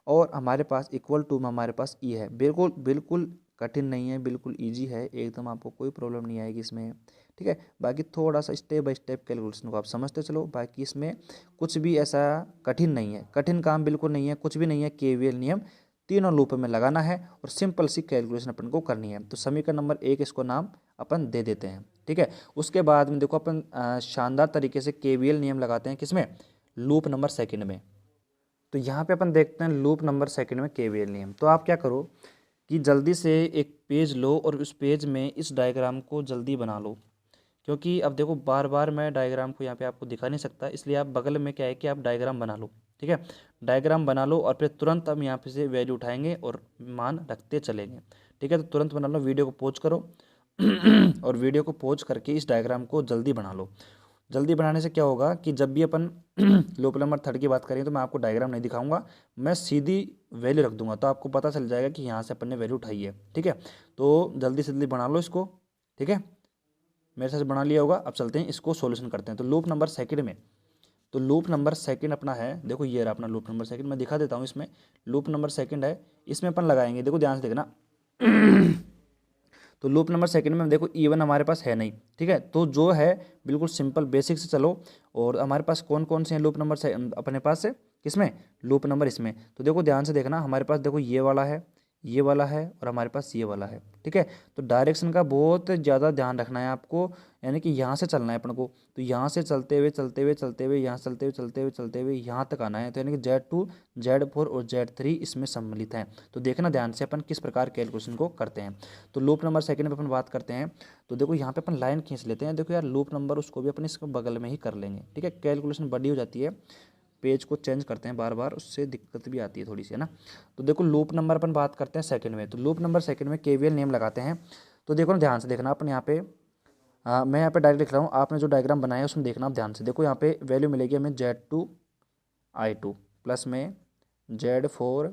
और हमारे पास इक्वल टू में हमारे पास ई है। बिल्कुल बिल्कुल कठिन नहीं है, बिल्कुल इजी है एकदम, आपको कोई प्रॉब्लम नहीं आएगी इसमें, ठीक है। बाकी थोड़ा सा स्टेप बाय स्टेप कैलकुलेशन को आप समझते चलो, बाकी इसमें कुछ भी ऐसा कठिन नहीं है, कठिन काम बिल्कुल नहीं है, कुछ भी नहीं है। केवीएल नियम तीनों लूप में लगाना है और सिंपल सी कैलकुलेशन अपन को करनी है। तो समीकरण नंबर 1 इसको नाम अपन दे देते हैं, ठीक है। उसके बाद में देखो अपन शानदार तरीके से केवीएल नियम लगाते हैं, किसमें, लूप नंबर सेकंड में। तो यहाँ पे अपन देखते हैं लूप नंबर सेकंड में केवीएल नियम। तो आप क्या करो कि जल्दी से एक पेज लो और उस पेज में इस डायग्राम को जल्दी बना लो, क्योंकि अब देखो बार बार मैं डायग्राम को यहाँ पे आपको दिखा नहीं सकता, इसलिए आप बगल में क्या है कि आप डायग्राम बना लो, ठीक है। डायग्राम बना लो और फिर तुरंत हम यहाँ पे से वैल्यू उठाएंगे और मान रखते चलेंगे, ठीक है। तो तुरंत बना लो, वीडियो को पॉज करो और वीडियो को पॉज करके इस डायग्राम को जल्दी बना लो। जल्दी बनाने से क्या होगा कि जब भी अपन लूप नंबर 3 की बात करें तो मैं आपको डायग्राम नहीं दिखाऊंगा, मैं सीधी वैल्यू रख दूंगा, तो आपको पता चल जाएगा कि यहाँ से अपन ने वैल्यू उठाई है, ठीक है। तो जल्दी से जल्दी बना लो इसको, ठीक है। मेरे साथ बना लिया होगा। अब चलते हैं इसको सॉल्यूशन करते हैं। तो लूप नंबर सेकंड में, तो लूप नंबर सेकंड अपना है, देखो ये रहा अपना लूप नंबर सेकंड, मैं दिखा देता हूँ। इसमें लूप नंबर सेकंड है, इसमें अपन लगाएंगे, देखो ध्यान से देखना तो लूप नंबर सेकंड में देखो E1 हमारे पास है नहीं, ठीक है। तो जो है बिल्कुल सिंपल बेसिक से चलो, और हमारे पास कौन कौन से हैं लूप नंबर से अपने पास से, किसमें, लूप नंबर इसमें। तो देखो ध्यान से देखना, हमारे पास देखो ये वाला है, ये वाला है, और हमारे पास ये वाला है, ठीक है। तो डायरेक्शन का बहुत ज़्यादा ध्यान रखना है आपको, यानी कि यहाँ से चलना है अपन को, तो यहाँ से चलते हुए चलते हुए चलते हुए यहाँ चलते हुए चलते हुए चलते हुए यहाँ तक आना है। तो यानी कि Z2 Z4 और Z3 इसमें सम्मिलित हैं। तो देखना ध्यान से अपन किस प्रकार कैलकुलेशन को करते हैं। तो लूप नंबर सेकंड में अपन बात करते हैं, तो देखो यहाँ पे अपन लाइन खींच लेते हैं। देखो यार लूप नंबर उसको भी अपन इसके बगल में ही कर लेंगे, ठीक है। कैलकुलेशन बड़ी हो जाती है, पेज को चेंज करते हैं बार बार, उससे दिक्कत भी आती है थोड़ी सी, है ना। तो देखो लूप नंबर अपन बात करते हैं सेकंड में, तो लूप नंबर सेकंड में केवीएल नियम लगाते हैं। तो देखो ना ध्यान से देखना, अपन यहाँ पे मैं यहाँ पे डायरेक्ट लिख रहा हूँ, आपने जो डायग्राम बनाया है उसमें देखना आप ध्यान से। देखो यहाँ पे वैल्यू मिलेगी हमें Z2 I2 प्लस में Z4,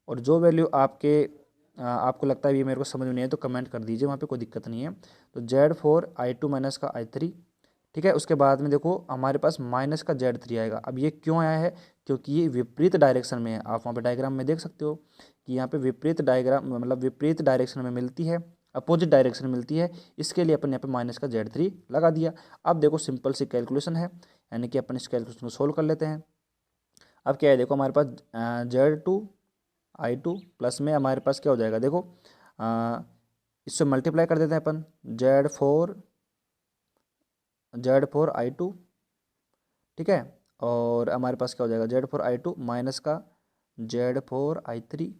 और जो वैल्यू आपको लगता है ये मेरे को समझ में नहीं है तो कमेंट कर दीजिए, वहाँ पे कोई दिक्कत नहीं है। तो Z4 I2 माइनस का I3, ठीक है। उसके बाद में देखो हमारे पास माइनस का Z3 आएगा। अब ये क्यों आया है, क्योंकि ये विपरीत डायरेक्शन में है। आप वहाँ पे डायग्राम में देख सकते हो कि यहाँ पे विपरीत डायग्राम मतलब विपरीत डायरेक्शन में मिलती है, अपोजिट डायरेक्शन में मिलती है, इसके लिए अपन यहाँ पे माइनस का Z3 लगा दिया। अब देखो सिंपल सी कैलकुलेशन है, यानी कि अपन इस कैलकुलेशन को सोल्व कर लेते हैं। अब क्या है, देखो हमारे पास Z2 I2 प्लस में हमारे पास क्या हो जाएगा, देखो इससे मल्टीप्लाई कर देते हैं अपन, Z4 I2, ठीक है। और हमारे पास क्या हो जाएगा, Z4 I2 माइनस का Z4 I3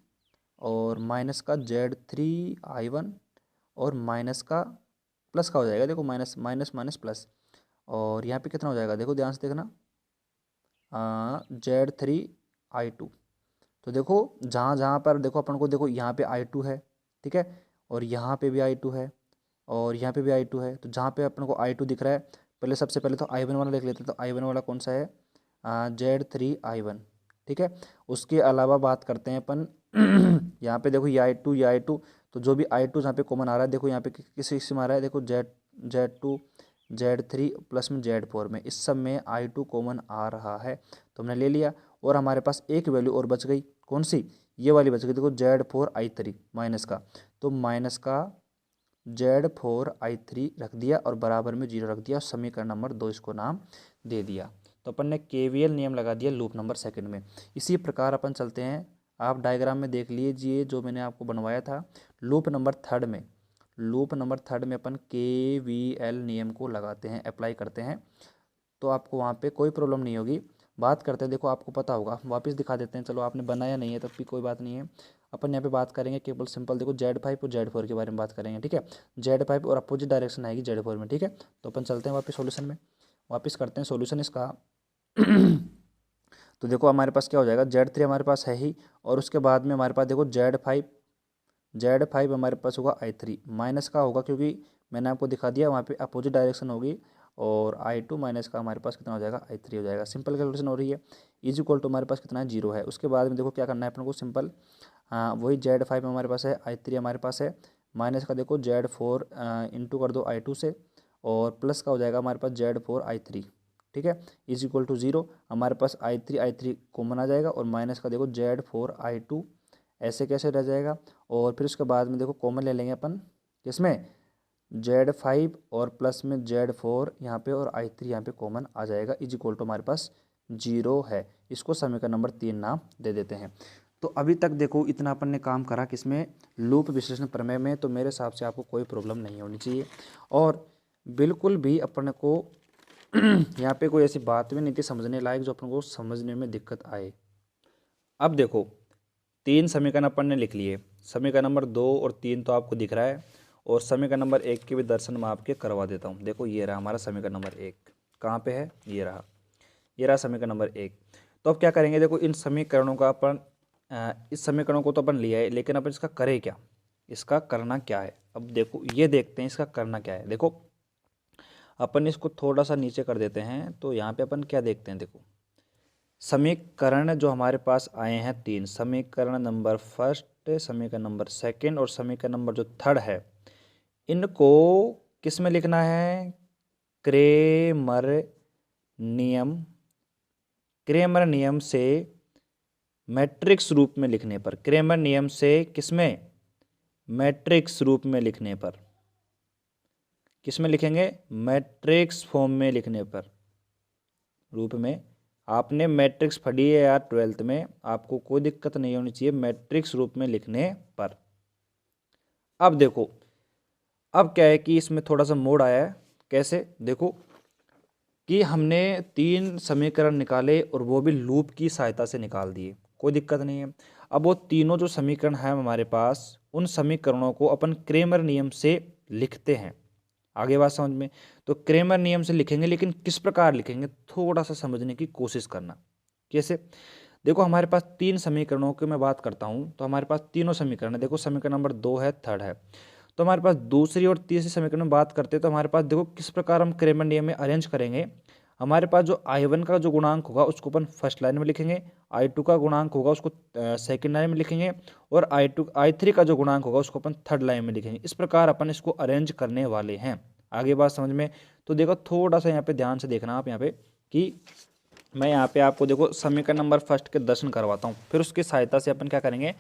और माइनस का Z3 I1 और माइनस का प्लस का हो जाएगा, देखो माइनस माइनस माइनस प्लस, और यहाँ पे कितना हो जाएगा, देखो ध्यान से देखना Z3 I2। तो देखो जहाँ जहाँ पर देखो अपन को, देखो यहाँ पे I2 है, ठीक है, और यहाँ पे भी I2 है, और यहाँ पे भी I2 है। तो जहाँ पे अपन को I2 दिख रहा है, पहले सबसे पहले तो I1 वाला लिख लेते हैं। तो I1 वाला कौन सा है, Z3 I1, ठीक है। उसके अलावा बात करते हैं अपन यहाँ पे देखो ये I2 तो जो भी I2 यहाँ पे कॉमन आ रहा है, देखो यहाँ पे किस में आ रहा है, देखो Z2 Z3 प्लस में Z4 में, इस सब में I2 कॉमन आ रहा है तो हमने ले लिया। और हमारे पास एक वैल्यू और बच गई, कौन सी, ये वाली बच गई, देखो Z4 I3 माइनस का, तो माइनस का Z4 I3 रख दिया और बराबर में 0 रख दिया, समीकरण नंबर 2 इसको नाम दे दिया। तो अपन ने KVL नियम लगा दिया लूप नंबर सेकंड में। इसी प्रकार अपन चलते हैं, आप डायग्राम में देख लीजिए जो मैंने आपको बनवाया था, लूप नंबर थर्ड में, लूप नंबर थर्ड में अपन KVL नियम को लगाते हैं, अप्लाई करते हैं, तो आपको वहाँ पे कोई प्रॉब्लम नहीं होगी। बात करते हैं, देखो आपको पता होगा, वापस दिखा देते हैं, चलो आपने बनाया नहीं है तब भी कोई बात नहीं है। अपन यहाँ पे बात करेंगे केवल सिंपल, देखो Z5 और Z4 के बारे में बात करेंगे, ठीक है। Z5 और अपोजिट डायरेक्शन आएगी Z4 में, ठीक है। तो अपन चलते हैं वापस सॉल्यूशन में, वापस करते हैं सॉल्यूशन इसका। तो देखो हमारे पास क्या हो जाएगा, Z3 हमारे पास है ही, और उसके बाद में हमारे पास देखो Z5 हमारे पास होगा I3 माइनस का होगा, क्योंकि मैंने आपको दिखा दिया वहाँ पे अपोजिट डायरेक्शन होगी, और I2 माइनस का हमारे पास कितना हो जाएगा, I3 हो जाएगा। सिंपल कैलकुलेशन हो रही है, इज इक्वल टू हमारे पास कितना है, 0 है। उसके बाद में देखो क्या करना है अपन को, सिंपल वही Z5 हमारे पास है, I3 हमारे पास है, माइनस का देखो Z4 इंटू कर दो I2 से, और प्लस का हो जाएगा हमारे पास Z4 I3, ठीक है, इज इक्वल टू 0। हमारे पास I3 कॉमन आ जाएगा, और माइनस का देखो Z4 I2 ऐसे कैसे रह जाएगा, और फिर उसके बाद में देखो कॉमन ले लेंगे अपन किसमें, Z5 और प्लस में Z4 यहाँ पे, और I3 यहाँ पे कॉमन आ जाएगा, इज इक्वल टू हमारे पास 0 है। इसको समीकरण नंबर 3 नाम दे देते हैं। तो अभी तक देखो इतना अपन ने काम करा किसमें, लूप विश्लेषण प्रमेय में, तो मेरे हिसाब से आपको कोई प्रॉब्लम नहीं होनी चाहिए, और बिल्कुल भी अपन को यहाँ पे कोई ऐसी बात भी नहीं थी समझने लायक जो अपन को समझने में दिक्कत आए। अब देखो 3 समीकरण अपन ने लिख लिए, समीकरण नंबर 2 और 3 तो आपको दिख रहा है, और समीकरण नंबर 1 के भी दर्शन मैं आपके करवा देता हूँ। देखो ये रहा हमारा समीकरण नंबर 1, कहाँ पे है, ये रहा समीकरण नंबर 1। तो अब क्या करेंगे, देखो इन समीकरणों का अपन इस समीकरणों को तो अपन लिया है, लेकिन अपन इसका करें क्या, इसका करना क्या है। अब देखो ये देखते हैं इसका करना क्या है। देखो अपन इसको थोड़ा सा नीचे कर देते हैं, तो यहाँ पे अपन क्या देखते हैं, देखो समीकरण जो हमारे पास आए हैं 3, समीकरण नंबर फर्स्ट, समीकरण नंबर सेकंड और समीकरण नंबर जो थर्ड है, इनको किस में लिखना है, क्रेमर नियम से मैट्रिक्स रूप में लिखने पर, क्रेमर नियम से किसमें, मैट्रिक्स रूप में लिखने पर, किसमें लिखेंगे, मैट्रिक्स फॉर्म में लिखने पर, रूप में। आपने मैट्रिक्स पढ़ी है यार 12th में, आपको कोई दिक्कत नहीं होनी चाहिए मैट्रिक्स रूप में लिखने पर। अब देखो अब क्या है कि इसमें थोड़ा सा मोड़ आया है, कैसे, देखो कि हमने 3 समीकरण निकाले और वो भी लूप की सहायता से निकाल दिए, कोई दिक्कत नहीं है। अब वो तीनों जो समीकरण है हमारे पास, उन समीकरणों को अपन क्रेमर नियम से लिखते हैं। आगे बात समझ में, तो क्रेमर नियम से लिखेंगे, लेकिन किस प्रकार लिखेंगे थोड़ा सा समझने की कोशिश करना। कैसे, देखो हमारे पास 3 समीकरणों की मैं बात करता हूँ, तो हमारे पास तीनों समीकरण है। देखो समीकरण नंबर 2 है, थर्ड है, तो हमारे पास दूसरी और तीसरी समीकरण में बात करते हैं, तो हमारे पास देखो किस प्रकार हम क्रेमर नियम में अरेंज करेंगे। हमारे पास जो I1 का जो गुणांक होगा उसको अपन फर्स्ट लाइन में लिखेंगे, I2 का गुणांक होगा उसको सेकंड लाइन में लिखेंगे, और I3 का जो गुणांक होगा उसको अपन थर्ड लाइन में लिखेंगे। इस प्रकार अपन इसको अरेंज करने वाले हैं। आगे बात समझ में, तो देखो थोड़ा सा यहाँ पे ध्यान से देखना आप यहाँ पे, कि मैं यहाँ पे आपको देखो समीकरण नंबर फर्स्ट के दर्शन करवाता हूँ, फिर उसकी सहायता से अपन क्या करेंगे,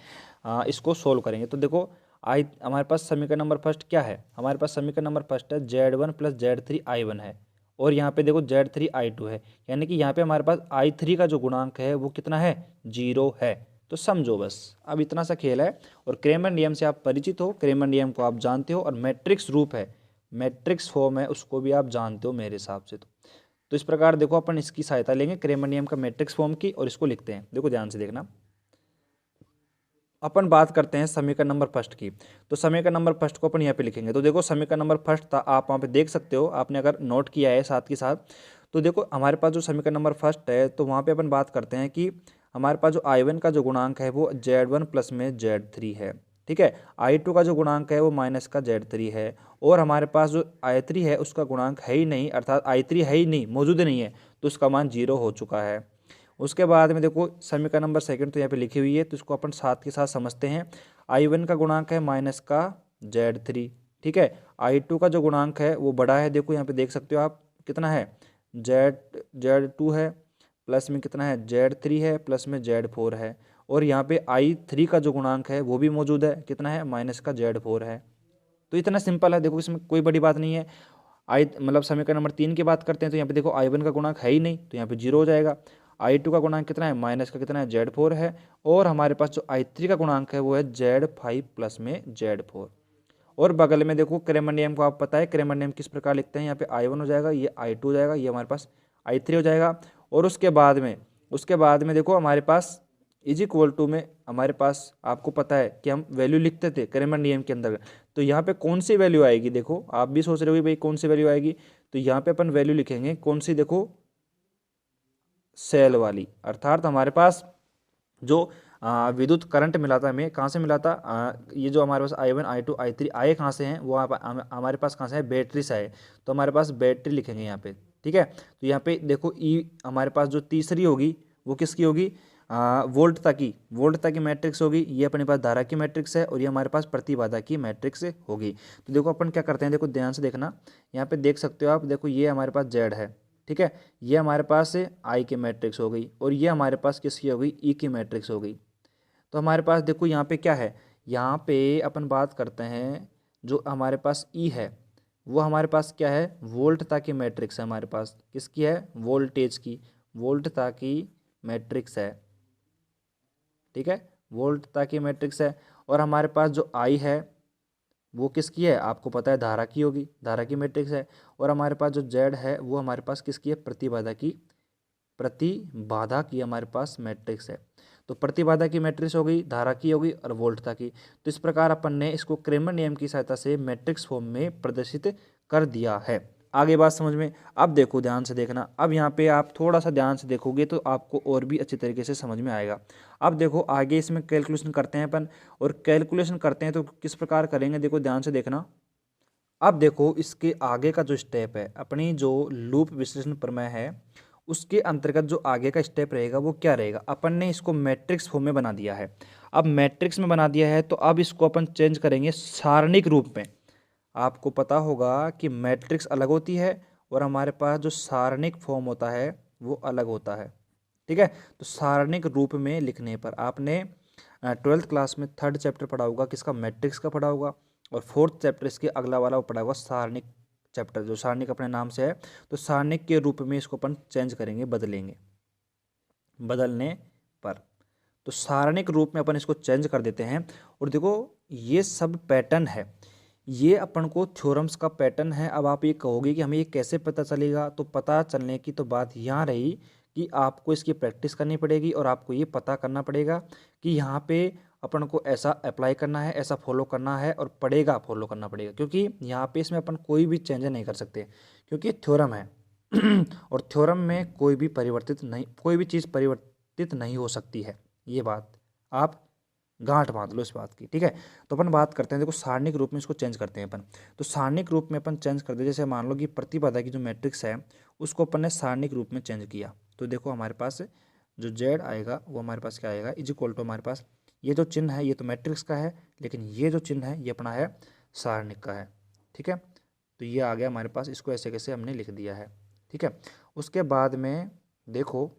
इसको सोल्व करेंगे। तो देखो हमारे पास समीकरण नंबर फर्स्ट क्या है, हमारे पास समीकरण नंबर फर्स्ट है Z1 प्लस Z3 I1 है, और यहाँ पे देखो Z3 I2 है, यानी कि यहाँ पे हमारे पास I3 का जो गुणांक है वो कितना है, 0 है। तो समझो बस, अब इतना सा खेल है, और क्रेमर नियम से आप परिचित हो, क्रेमर नियम को आप जानते हो, और मैट्रिक्स रूप है, मैट्रिक्स फॉर्म है, उसको भी आप जानते हो मेरे हिसाब से। तो इस प्रकार देखो अपन इसकी सहायता लेंगे क्रेमर नियम का मैट्रिक्स फॉर्म की, और इसको लिखते हैं। देखो ध्यान से देखना, अपन बात करते हैं समीकरण नंबर फर्स्ट की, तो समीकरण नंबर फर्स्ट को अपन यहाँ पे लिखेंगे। तो देखो समीकरण नंबर फर्स्ट था, आप वहाँ पे देख सकते हो, आपने अगर नोट किया है साथ के साथ, तो देखो हमारे पास जो समीकरण नंबर फर्स्ट है, तो वहाँ पे अपन बात करते हैं कि हमारे पास जो I1 का जो गुणांक है वो Z1 प्लस में Z3 है, ठीक है। I2 का जो गुणांक है वो माइनस का Z3 है, और हमारे पास जो I3 है उसका गुणांक है ही नहीं, अर्थात I3 है ही नहीं, मौजूद नहीं है, तो उसका मान 0 हो चुका है। उसके बाद में देखो समीकरण नंबर सेकंड तो यहाँ पे लिखी हुई है, तो इसको अपन साथ के साथ समझते हैं। I1 का गुणांक है माइनस का Z3, ठीक है। I2 का जो गुणांक है वो बड़ा है, देखो यहाँ पे देख सकते हो आप कितना है, Z2 है, प्लस में कितना है Z3 है, प्लस में Z4 है, और यहाँ पे I3 का जो गुणांक है वो भी मौजूद है, कितना है माइनस का Z4 है। तो इतना सिंपल है, देखो इसमें कोई बड़ी बात नहीं है। मतलब समीकरण नंबर 3 की बात करते हैं तो यहाँ पे देखो I1 का गुणांक है ही नहीं, तो यहाँ पे 0 हो जाएगा। I2 का गुणांक कितना है माइनस का कितना है Z4 है, और हमारे पास जो I3 का गुणांक है वो है Z5 प्लस में Z4। और बगल में देखो क्रेमर नियम को आप पता है, क्रेमर नियम किस प्रकार लिखते हैं, यहाँ पे I1 हो जाएगा, ये I2 हो जाएगा, ये हमारे पास I3 हो जाएगा। और उसके बाद में देखो हमारे पास इज इक्वल टू में हमारे पास आपको पता है कि हम वैल्यू लिखते थे क्रेमर नियम के अंदर, तो यहाँ पे कौन सी वैल्यू आएगी, देखो आप भी सोच रहे हो भाई कौन सी वैल्यू आएगी, तो यहाँ पे अपन वैल्यू लिखेंगे कौन सी, देखो सेल वाली, अर्थात हमारे पास जो विद्युत करंट मिला था हमें, कहाँ से मिला था, ये जो हमारे पास I1 I2 I3 आए कहाँ से हैं, वो हमारे पास कहाँ से है, बैटरी से आए, तो हमारे पास बैटरी लिखेंगे यहाँ पे, ठीक है। तो यहाँ पे देखो ई हमारे पास जो तीसरी होगी वो किसकी होगी, वोल्टता की मैट्रिक्स होगी, ये अपने पास धारा की मैट्रिक्स है, और ये हमारे पास प्रतिबाधा की मैट्रिक्स होगी। तो देखो अपन क्या करते हैं, देखो ध्यान से देखना, यहाँ पे देख सकते हो आप, देखो ये हमारे पास जेड है, ठीक है, ये हमारे पास आई की मैट्रिक्स हो गई, और ये हमारे पास किसकी हो गई, ई की मैट्रिक्स हो गई। तो हमारे पास देखो यहाँ पे क्या है, यहाँ पे अपन बात करते हैं जो हमारे पास ई है वो हमारे पास क्या है, वोल्टता की मैट्रिक्स है, हमारे पास किसकी है, वोल्टता की मैट्रिक्स है, ठीक है, वोल्टता की मैट्रिक्स है। और हमारे पास जो आई है वो किसकी है, आपको पता है धारा की होगी, धारा की मैट्रिक्स है। और हमारे पास जो जेड है वो हमारे पास किसकी है, प्रतिबाधा की हमारे पास मैट्रिक्स है। तो प्रतिबाधा की मैट्रिक्स हो गई, धारा की होगी, और वोल्टता की। तो इस प्रकार अपन ने इसको क्रेमर नियम की सहायता से मैट्रिक्स फॉर्म में प्रदर्शित कर दिया है। आगे बात समझ में, अब देखो ध्यान से देखना, अब यहाँ पे आप थोड़ा सा ध्यान से देखोगे तो आपको और भी अच्छी तरीके से समझ में आएगा। अब देखो आगे इसमें कैलकुलेशन करते हैं अपन, और कैलकुलेशन करते हैं तो किस प्रकार करेंगे, देखो ध्यान से देखना। अब देखो इसके आगे का जो स्टेप है, अपनी जो लूप विश्लेषण प्रमेय है उसके अंतर्गत जो आगे का स्टेप रहेगा वो क्या रहेगा, अपन ने इसको मैट्रिक्स फॉर्म में बना दिया है। अब मैट्रिक्स में बना दिया है तो अब इसको अपन चेंज करेंगे सारणिक रूप में। आपको पता होगा कि मैट्रिक्स अलग होती है और हमारे पास जो सारणिक फॉर्म होता है वो अलग होता है, ठीक है। तो सारणिक रूप में लिखने पर आपने 12th क्लास में 3rd चैप्टर पढ़ा होगा, किसका, मैट्रिक्स का पढ़ा होगा, और 4th चैप्टर इसके अगला वाला वो पढ़ा होगा सारणिक चैप्टर, जो सारणिक अपने नाम से है। तो सारणिक के रूप में इसको अपन चेंज करेंगे, बदलने पर। तो सारणिक रूप में अपन इसको चेंज कर देते हैं। और देखो ये सब पैटर्न है, ये अपन को थ्योरम्स का पैटर्न है। अब आप ये कहोगे कि हमें ये कैसे पता चलेगा, तो पता चलने की तो बात यहाँ रही कि आपको इसकी प्रैक्टिस करनी पड़ेगी, और आपको ये पता करना पड़ेगा कि यहाँ पे अपन को ऐसा अप्लाई करना है, ऐसा फॉलो करना है, और फॉलो करना पड़ेगा, क्योंकि यहाँ पे इसमें अपन कोई भी चेंज नहीं कर सकते, क्योंकि थ्योरम है और थ्योरम में कोई भी चीज़ परिवर्तित नहीं हो सकती है। ये बात आप गांठ बांध लो इस बात की, ठीक है। तो अपन बात करते हैं, देखो सारणिक रूप में इसको चेंज करते हैं अपन। तो सारणिक रूप में अपन चेंज कर दे, जैसे मान लो कि प्रतिबाधा की जो मैट्रिक्स है उसको अपन ने सारणिक रूप में चेंज किया, तो देखो हमारे पास जो जेड आएगा वो हमारे पास क्या आएगा, इज इक्वल टू हमारे पास ये जो चिन्ह है ये तो मैट्रिक्स का है, लेकिन ये जो चिन्ह है ये अपना है सारणिक का है, ठीक है। तो ये आ गया हमारे पास, इसको ऐसे कैसे हमने लिख दिया है, ठीक है। उसके बाद में देखो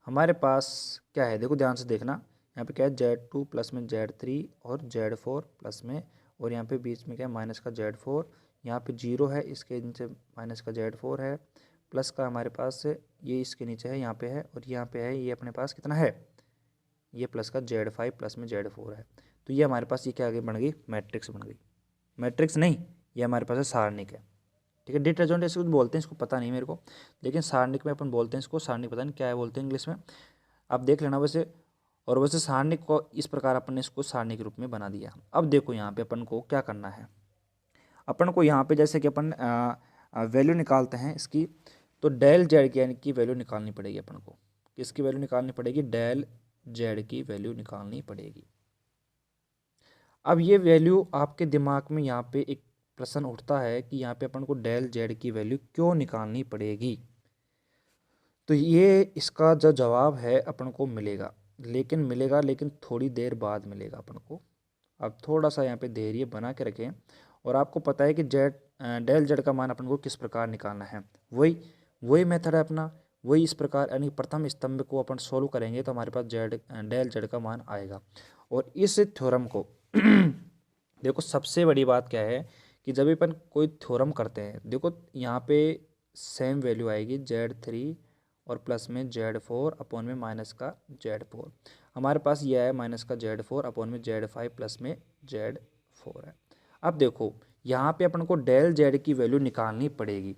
हमारे पास क्या है, देखो ध्यान से देखना, यहाँ पे क्या है Z2 प्लस में Z3 और Z4 प्लस में, और यहाँ पे बीच में क्या है माइनस का Z4, यहाँ पे 0 है, इसके नीचे माइनस का Z4 है, प्लस का हमारे पास ये इसके नीचे है, यहाँ पे है, और यहाँ पे है ये अपने पास कितना है, ये प्लस का Z5 प्लस में Z4 है। तो ये हमारे पास ये क्या आगे बन गई, मैट्रिक्स बन गई, मैट्रिक्स नहीं, ये हमारे पास है सारणिक है, ठीक है। डिटर्जेंट ऐसे कुछ बोलते हैं, इसको पता नहीं मेरे को, लेकिन सारणिक में अपन बोलते हैं इसको, सारणिक पता नहीं क्या है बोलते हैं इंग्लिश में, आप देख लेना वैसे। और वैसे सारणिक को इस प्रकार अपन ने इसको सारणिक रूप में बना दिया। अब देखो यहाँ पे अपन को क्या करना है, अपन को यहाँ पे जैसे कि अपन वैल्यू निकालते हैं इसकी, तो डेल जेड की यानी कि वैल्यू निकालनी पड़ेगी अपन को, किसकी वैल्यू निकालनी पड़ेगी, डेल जेड की वैल्यू निकालनी पड़ेगी। अब ये वैल्यू आपके दिमाग में यहाँ पे एक प्रश्न उठता है कि यहाँ पे अपन को डेल जेड की वैल्यू क्यों निकालनी पड़ेगी। तो ये इसका जो जवाब है अपन को मिलेगा, लेकिन थोड़ी देर बाद मिलेगा अपन को। अब थोड़ा सा यहाँ पे धैर्य बना के रखें। और आपको पता है कि जेड डेल जेड का मान अपन को किस प्रकार निकालना है, वही वही मेथड है अपना, वही इस प्रकार, यानी प्रथम स्तंभ को अपन सोल्व करेंगे तो हमारे पास डेल जेड का मान आएगा। और इस थ्योरम को देखो, सबसे बड़ी बात क्या है कि जब भी अपन कोई थ्योरम करते हैं, देखो यहाँ पे सेम वैल्यू आएगी Z3 और प्लस में Z4 अपॉन में माइनस का Z4। हमारे पास यह है माइनस का Z4 अपॉन में Z5 प्लस में Z4 है। अब देखो यहाँ पे अपन को डेल जेड की वैल्यू निकालनी पड़ेगी।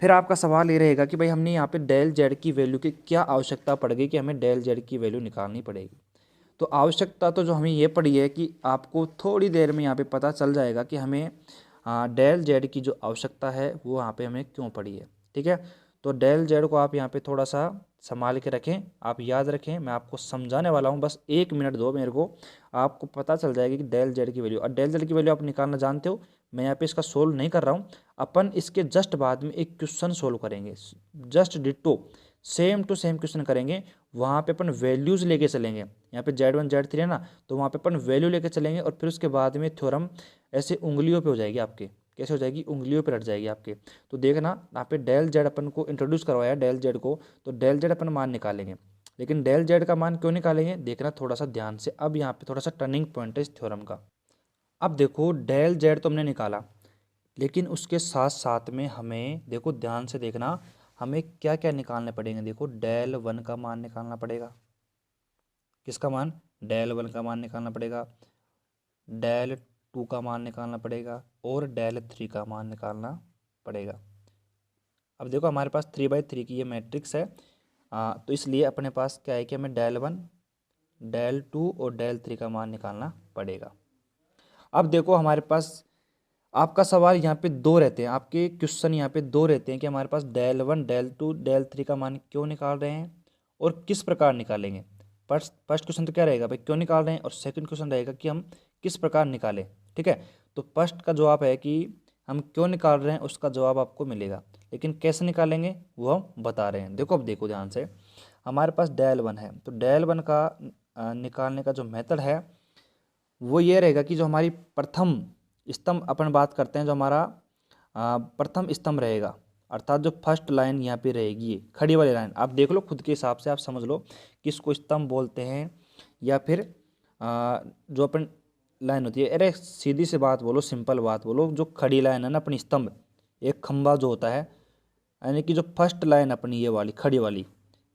फिर आपका सवाल ये रहेगा कि भाई हमने यहाँ पे डेल जेड की वैल्यू की क्या आवश्यकता पड़ गई कि हमें डेल जेड की वैल्यू निकालनी पड़ेगी। तो आवश्यकता तो जो हमें ये पड़ी है कि आपको थोड़ी देर में यहाँ पे पता चल जाएगा कि हमें डेल जेड की जो आवश्यकता है वो यहाँ पे हमें क्यों पड़ी है। ठीक है, तो डेल जेड को आप यहाँ पे थोड़ा सा संभाल के रखें, आप याद रखें, मैं आपको समझाने वाला हूँ, बस 1 मिनट दो मेरे को, आपको पता चल जाएगी कि डेल जेड की वैल्यू। और डेल जेड की वैल्यू आप निकालना जानते हो, मैं यहाँ पे इसका सोल्व नहीं कर रहा हूँ। अपन इसके जस्ट बाद में एक क्वेश्चन सोल्व करेंगे, just ditto same to same question करेंगे। वहाँ पे अपन वैल्यूज़ लेके चलेंगे, यहाँ पे Z1 Z3 है ना, तो वहाँ पे अपन वैल्यू लेके चलेंगे और फिर उसके बाद में थ्योरम ऐसे उंगलियों पे हो जाएगी आपके। कैसे हो जाएगी? उंगलियों पे रट जाएगी आपके। तो देखना यहाँ पे डेल जेड अपन को इंट्रोड्यूस करवाया डेल जेड को, तो डेल जेड अपन मान निकालेंगे। लेकिन डेल जेड का मान क्यों निकालेंगे, देखना थोड़ा सा ध्यान से। अब यहाँ पे थोड़ा सा टर्निंग पॉइंट है इस थ्योरम का। अब देखो डेल जेड तो हमने निकाला, लेकिन उसके साथ साथ में हमें देखो ध्यान से देखना, हमें क्या क्या निकालने पड़ेंगे। देखो डेल वन का मान निकालना पड़ेगा। किसका मान? डेल वन का मान निकालना पड़ेगा, डेल टू का मान निकालना पड़ेगा और डेल थ्री का मान निकालना पड़ेगा। अब देखो हमारे पास 3/3 की ये मैट्रिक्स है, तो इसलिए अपने पास क्या है कि हमें डेल वन, डेल टू और डेल थ्री का मान निकालना पड़ेगा। अब देखो हमारे पास आपका सवाल यहाँ पे दो रहते हैं, आपके क्वेश्चन यहाँ पे दो रहते हैं कि हमारे पास del one, del two, del three का मान क्यों निकाल रहे हैं और किस प्रकार निकालेंगे। फर्स्ट क्वेश्चन तो क्या रहेगा भाई, क्यों निकाल रहे हैं, और सेकंड क्वेश्चन रहेगा कि हम किस प्रकार निकालें। ठीक है, तो फर्स्ट का जवाब है कि हम क्यों निकाल रहे हैं, उसका जवाब आपको मिलेगा, लेकिन कैसे निकालेंगे वो हम बता रहे हैं। देखो अब देखो ध्यान से, हमारे पास डेल वन है, तो डेल वन का निकालने का जो मेथड है वो ये रहेगा कि जो हमारी प्रथम स्तंभ अपन बात करते हैं, जो हमारा प्रथम स्तंभ रहेगा, अर्थात जो फर्स्ट लाइन यहाँ पे रहेगी, ये खड़ी वाली लाइन, आप देख लो खुद के हिसाब से, आप समझ लो किसको स्तंभ बोलते हैं या फिर जो अपन लाइन होती है। अरे सीधी सी बात बोलो, सिंपल बात बोलो, जो खड़ी लाइन है ना अपनी स्तंभ, एक खंभा जो होता है, यानी कि जो फर्स्ट लाइन अपनी ये वाली खड़ी वाली,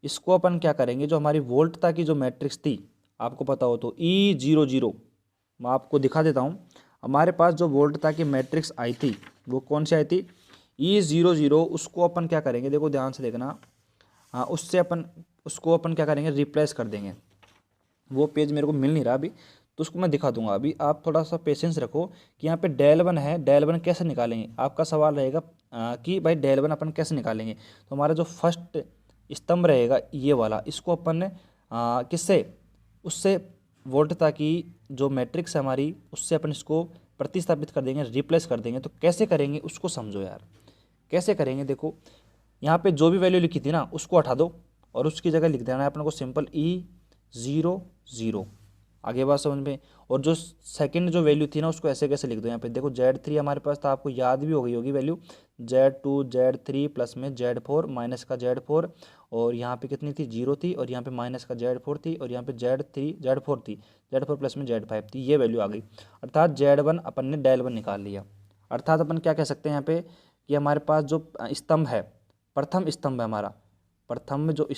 इसको अपन क्या करेंगे, जो हमारी वोल्टता की जो मैट्रिक्स थी, आपको पता हो तो E00, मैं आपको दिखा देता हूँ। हमारे पास जो वोल्टता की मैट्रिक्स आई थी वो कौन सी आई थी, E00, उसको अपन क्या करेंगे, देखो ध्यान से देखना, उसको अपन क्या करेंगे, रिप्लेस कर देंगे। वो पेज मेरे को मिल नहीं रहा अभी, तो उसको मैं दिखा दूंगा। अभी आप थोड़ा सा पेशेंस रखो कि यहाँ पे डेल वन है, डेल वन कैसे निकालेंगे, आपका सवाल रहेगा कि भाई डेल वन अपन कैसे निकालेंगे। तो हमारा जो फर्स्ट स्तंभ रहेगा ये वाला, इसको अपन ने किससे, उससे वोल्टता की जो मैट्रिक्स है हमारी, उससे अपन इसको प्रतिस्थापित कर देंगे, रिप्लेस कर देंगे। तो कैसे करेंगे उसको समझो यार, कैसे करेंगे। देखो यहाँ पे जो भी वैल्यू लिखी थी ना उसको हटा दो और उसकी जगह लिख देना है अपन को सिंपल E00। आगे बात समझ में। और जो सेकंड जो वैल्यू थी ना उसको ऐसे कैसे लिख दो, यहाँ पे देखो Z3 हमारे पास था, आपको याद भी हो गई होगी वैल्यू, Z2 Z3 प्लस में Z4 माइनस का Z4, और यहाँ पे कितनी थी, 0 थी, और यहाँ पे माइनस का Z4 थी, और यहाँ पे Z4 थी, Z4 प्लस में Z5 थी, ये वैल्यू आ गई। अर्थात Z1 अपन ने डेल वन निकाल लिया। अर्थात अपन क्या कह सकते हैं यहाँ पे कि हमारे पास जो स्तंभ है, प्रथम स्तंभ है हमारा, प्रथम जो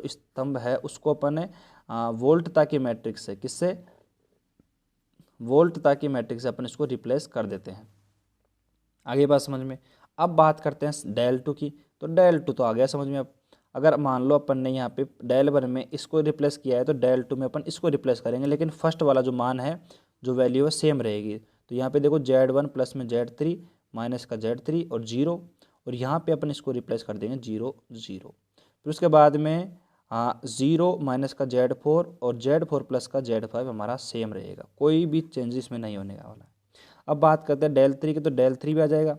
स्तंभ है उसको अपन ने वोल्टता की मैट्रिक्स से, किससे, वोल्टता की मैट्रिक्स से अपन इसको रिप्लेस कर देते हैं। आगे बात समझ में। अब बात करते हैं डेल टू की, तो डेल टू तो आ गया समझ में। अब अगर मान लो अपन ने यहाँ पे डेल वन में इसको रिप्लेस किया है तो डेल टू में अपन इसको रिप्लेस करेंगे, लेकिन फर्स्ट वाला जो मान है, जो वैल्यू है सेम रहेगी। तो यहाँ पे देखो Z1 प्लस में Z3 माइनस का Z3 और 0, और यहाँ पे अपन इसको रिप्लेस कर देंगे 0 0। फिर उसके बाद में 0 माइनस का Z4 और Z4 प्लस का Z5 हमारा सेम रहेगा, कोई भी चेंजेस में नहीं होने वाला है। अब बात करते हैं डेल थ्री की, तो डेल थ्री भी आ जाएगा।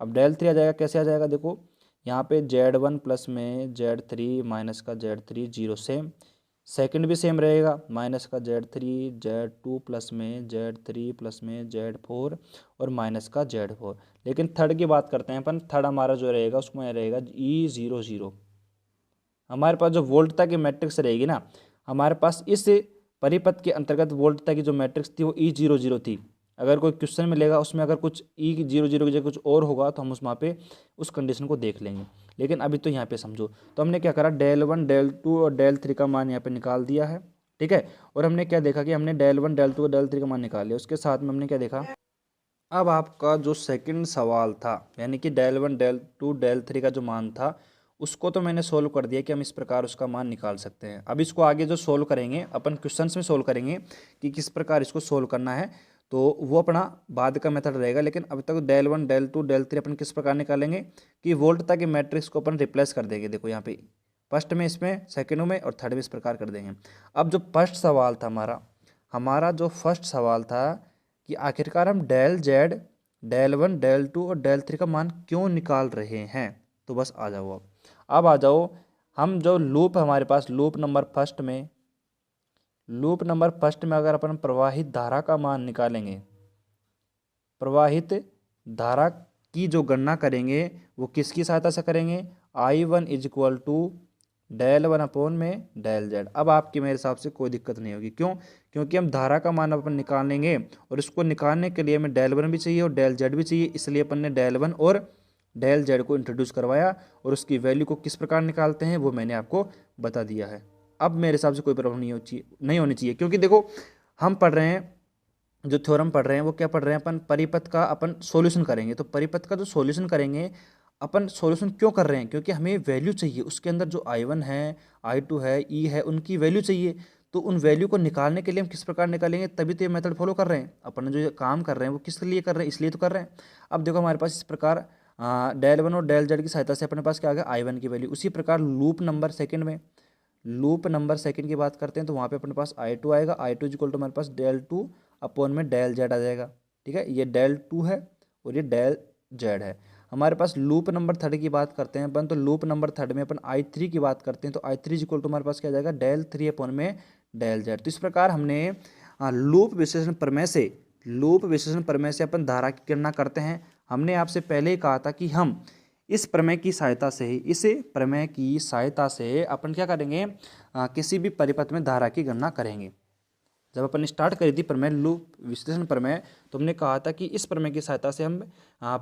अब डेल थ्री आ जाएगा, कैसे आ जाएगा, देखो यहाँ पे Z1 प्लस में Z3 माइनस का Z3 जीरो सेम, सेकंड भी सेम रहेगा, माइनस का Z3 Z2 प्लस में Z3 प्लस में Z4 और माइनस का Z4। लेकिन थर्ड की बात करते हैं अपन, थर्ड हमारा जो रहेगा उसमें रहेगा E00। हमारे पास जो वोल्टता की मैट्रिक्स रहेगी ना, हमारे पास इस परिपथ के अंतर्गत वोल्टता की जो मैट्रिक्स थी वो E00 थी। अगर कोई क्वेश्चन मिलेगा उसमें अगर कुछ E00 की जगह कुछ और होगा तो हम उस वहाँ पे उस कंडीशन को देख लेंगे, लेकिन अभी तो यहाँ पे समझो। तो हमने क्या करा, del1 del2 और del3 का मान यहाँ पे निकाल दिया है, ठीक है। और हमने क्या देखा कि हमने del1 del2 और del3 का मान निकाल लिया। उसके साथ में हमने क्या देखा, अब आपका जो सेकंड सवाल था यानी कि del1 del2 del3 का जो मान था उसको तो मैंने सोल्व कर दिया कि हम इस प्रकार उसका मान निकाल सकते हैं। अब इसको आगे जो सोल्व करेंगे अपन क्वेश्चंस में सोल्व करेंगे कि किस प्रकार इसको सोल्व करना है, तो वो अपना बाद का मेथड रहेगा। लेकिन अभी तक del1 del2 del3 अपन किस प्रकार निकालेंगे कि वोल्टता के मैट्रिक्स को अपन रिप्लेस कर देंगे। देखो यहाँ पे फर्स्ट में इसमें, सेकेंड में और थर्ड में इस प्रकार कर देंगे। अब जो फर्स्ट सवाल था हमारा जो फर्स्ट सवाल था कि आखिरकार हम del del1 del2 और del3 का मान क्यों निकाल रहे हैं, तो बस आ जाओ। अब आ जाओ, हम जो लूप हमारे पास लूप नंबर फर्स्ट में अगर अपन प्रवाहित धारा का मान निकालेंगे, प्रवाहित धारा की जो गणना करेंगे वो किसकी सहायता से करेंगे, I1 is equal to del1 upon में del z। अब आपकी मेरे हिसाब से कोई दिक्कत नहीं होगी, क्यों, क्योंकि हम धारा का मान अपन निकालेंगे और इसको निकालने के लिए हमें del1 भी चाहिए और del z भी चाहिए, इसलिए अपन ने del1 और del z को इंट्रोड्यूस करवाया और उसकी वैल्यू को किस प्रकार निकालते हैं वो मैंने आपको बता दिया है। अब मेरे हिसाब से कोई प्रॉब्लम नहीं होनी चाहिए, क्योंकि देखो हम पढ़ रहे हैं, जो थ्योरम पढ़ रहे हैं वो क्या पढ़ रहे हैं, अपन परिपथ का अपन सॉल्यूशन करेंगे। तो परिपथ का जो सॉल्यूशन करेंगे अपन, सॉल्यूशन क्यों कर रहे हैं, क्योंकि हमें वैल्यू चाहिए उसके अंदर, जो I1 है I2 है E है उनकी वैल्यू चाहिए। तो उन वैल्यू को निकालने के लिए हम किस प्रकार निकालेंगे, तभी तो ये मेथड फॉलो कर रहे हैं। अपन जो ये काम कर रहे हैं वो किस लिए कर रहे हैं, इसलिए तो कर रहे हैं। अब देखो हमारे पास इस प्रकार del1 और del z की सहायता से अपने पास क्या आ गया, I1 की वैल्यू। उसी प्रकार लूप नंबर सेकंड की बात करते हैं तो वहाँ पे अपने पास I2 आएगा, I2 इक्वल टू हमारे पास del2 अपॉन में del z आ जाएगा, ठीक है। ये del2 है और ये del z है। हमारे पास लूप नंबर थर्ड की बात करते हैं अपन, तो लूप नंबर थर्ड में अपन I3 की बात करते हैं तो I3 इक्वल टू हमारे पास क्या आ जाएगा, del3 अपॉन में del z। तो इस प्रकार हमने लूप विश्लेषण प्रमेय से अपन धारा की गणना करते हैं। हमने आपसे पहले ही कहा था कि हम इस प्रमेय की सहायता से अपन क्या करेंगे, किसी भी परिपथ में धारा की गणना करेंगे। जब अपन स्टार्ट करी थी प्रमेय, लूप विश्लेषण प्रमेय, तो हमने कहा था कि इस प्रमेय की सहायता से हम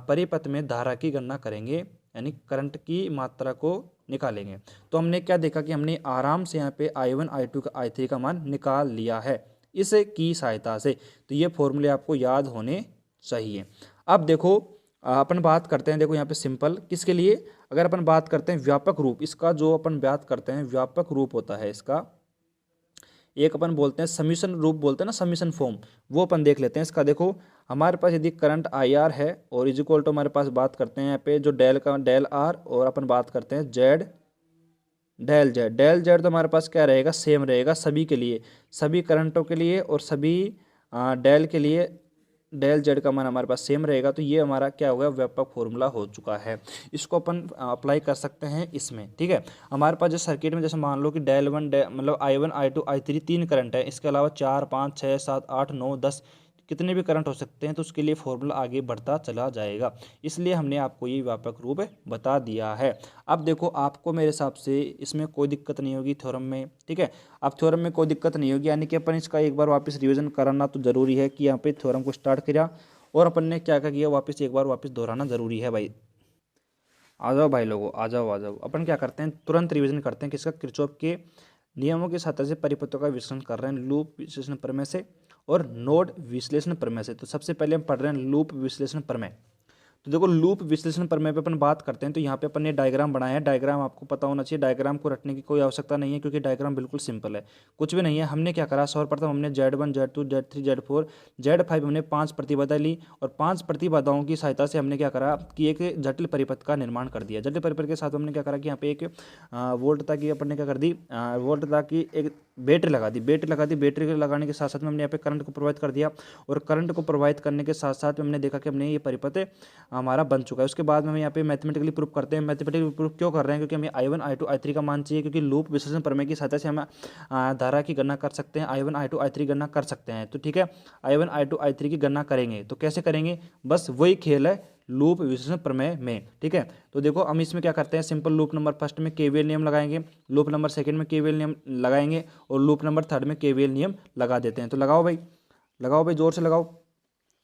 परिपथ में धारा की गणना करेंगे, यानी करंट की मात्रा को निकालेंगे। तो हमने क्या देखा कि हमने आराम से यहाँ पे I1 I2 का I3 का मान निकाल लिया है इस की सहायता से। तो ये फॉर्मूले आपको याद होने चाहिए। अब देखो अपन बात करते हैं, देखो यहाँ पे सिंपल किसके लिए, अगर अपन बात करते हैं व्यापक रूप, इसका जो अपन बात करते हैं व्यापक रूप होता है इसका, एक अपन बोलते हैं समीशन रूप बोलते हैं ना, समीशन फॉर्म, वो अपन देख लेते हैं इसका। देखो हमारे पास यदि करंट IR है और इज इक्वल टू हमारे पास बात करते हैं यहाँ पे जो डेल का del R और अपन बात करते हैं Z del Z तो हमारे पास क्या रहेगा, सेम रहेगा सभी के लिए, सभी करंटों के लिए और सभी डेल के लिए del Z का मान हमारे पास सेम रहेगा। तो ये हमारा क्या होगा, व्यापक फॉर्मूला हो चुका है। इसको अपन अप्लाई कर सकते हैं इसमें, ठीक है। हमारे पास जो सर्किट में जैसे मान लो कि del1 मतलब I1 I2 I3 तीन करंट है, इसके अलावा 4 5 6 7 8 9 10 कितने भी करंट हो सकते हैं, तो उसके लिए फॉर्मूला आगे बढ़ता चला जाएगा। इसलिए हमने आपको ये व्यापक रूप बता दिया है। अब देखो आपको मेरे हिसाब से इसमें कोई दिक्कत नहीं होगी थ्योरम में, ठीक है। अब थ्योरम में कोई दिक्कत नहीं होगी, यानी कि अपन इसका एक बार वापस रिवीजन कराना तो जरूरी है कि यहाँ पे थ्योरम को स्टार्ट किया और अपन ने क्या क्या किया वापस एक बार वापस दोहराना जरूरी है भाई। आ जाओ भाई लोगों, आ जाओ। अपन क्या करते हैं, तुरंत रिवीजन करते हैं किसका, किरचॉफ के नियमों की सहायता से परिपथों का विश्लेषण कर रहे हैं लूप विश्लेषण प्रमेय से और नोड विश्लेषण प्रमेय से। तो सबसे पहले हम पढ़ रहे हैं लूप विश्लेषण प्रमेय। तो देखो लूप विश्लेषण प्रमेय पे अपन बात करते हैं, तो यहाँ पे अपन ने डायग्राम बनाया है। डायग्राम आपको पता होना चाहिए, डायग्राम को रटने की कोई आवश्यकता नहीं है क्योंकि डायग्राम बिल्कुल सिंपल है, कुछ भी नहीं है। हमने क्या करा, सर्वप्रथम हमने Z1 Z2 Z3 Z4 Z5 हमने 5 प्रतिबाधा ली और 5 प्रतिबाधाओं की सहायता से हमने क्या करा कि एक जटिल परिपथ का निर्माण कर दिया। जटिल परिपथ के साथ हमने क्या करा कि यहाँ पे एक वोल्टता की अपन ने क्या कर दी, वोल्टता की एक बैटरी लगा दी। बैटरी लगाने के साथ साथ में हमने यहाँ पे करंट को प्रवाहित कर दिया और करंट को प्रवाहित करने के साथ साथ में हमने देखा कि हमने ये परिपथ हमारा बन चुका है। उसके बाद में हम यहाँ पे मैथमेटिकली प्रूफ करते हैं। मैथमेटिकली प्रूफ क्यों कर रहे हैं? क्योंकि हमें I1 I2 I3 का मान चाहिए, क्योंकि लूप विश्लेषण प्रमेय की सहायता से हम धारा की गणना कर सकते हैं, I1 I2 I3 गणना कर सकते हैं। तो ठीक है, I1 I2 I3 की गणना करेंगे तो कैसे करेंगे? बस वही खेल है लूप विश्लेषण प्रमेय में। ठीक है, तो देखो हम इसमें क्या करते हैं, सिंपल लूप नंबर फर्स्ट में KVL नियम लगाएंगे, लूप नंबर सेकंड में KVL नियम लगाएंगे और लूप नंबर थर्ड में KVL नियम लगा देते हैं। तो लगाओ भाई जोर से लगाओ।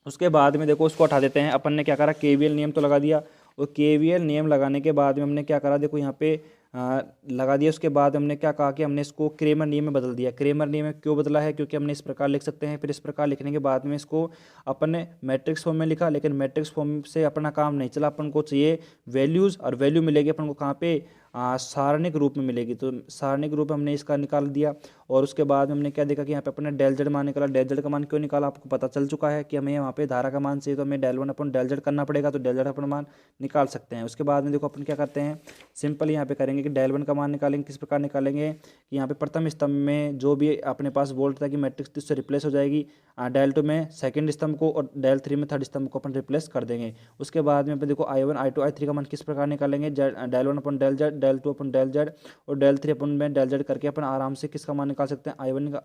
उसके बाद में देखो उसको हटा देते हैं। अपन ने क्या करा, KVL नियम तो लगा दिया, और KVL नियम लगाने के बाद में हमने क्या करा, देखो यहाँ पे लगा दिया। उसके बाद हमने क्या कहा कि हमने इसको क्रेमर नियम में बदल दिया। क्रेमर नियम में क्यों बदला है? क्योंकि हमने इस प्रकार लिख सकते हैं। फिर इस प्रकार लिखने के बाद में इसको अपन ने मैट्रिक्स फॉर्म में लिखा, लेकिन मैट्रिक्स फॉर्म से अपना काम नहीं चला। अपन को चाहिए वैल्यूज़, और वैल्यू मिलेगी अपन को कहाँ पे, सारणिक रूप में मिलेगी। तो सारणिक रूप में हमने इसका निकाल दिया। और उसके बाद हमने क्या देखा कि यहाँ पे अपने डेल जेड मान निकाला। डेल जेड का मान क्यों निकाला? आपको पता चल चुका है कि हमें यहाँ पे धारा का मान चाहिए, तो हमें डेल वन अपन डेल जेड करना पड़ेगा, तो डेल जेड अपन मान निकाल सकते हैं। उसके बाद में देखो अपन क्या करते हैं, सिंपल यहाँ पे करेंगे कि डेल वन का मान निकालेंगे। किस प्रकार निकालेंगे कि यहाँ पे प्रथम स्तंभ में जो भी अपने पास वोल्ट था कि मैट्रिक्स उससे रिप्लेस हो जाएगी, डेल टू में सेकंड स्तंभ को और डेल थ्री में थर्ड स्तंभ को अपन रिप्लेस कर देंगे। उसके बाद में अपन देखो I1 I2 I3 का मान किस प्रकार निकालेंगे, डेल वन अपन डेल जेड, डेल टू अपन डेल जेड और डेल थ्री अपन में डेल जेड करके अपन आराम से किसका मान निकाल सकते हैं, I1 का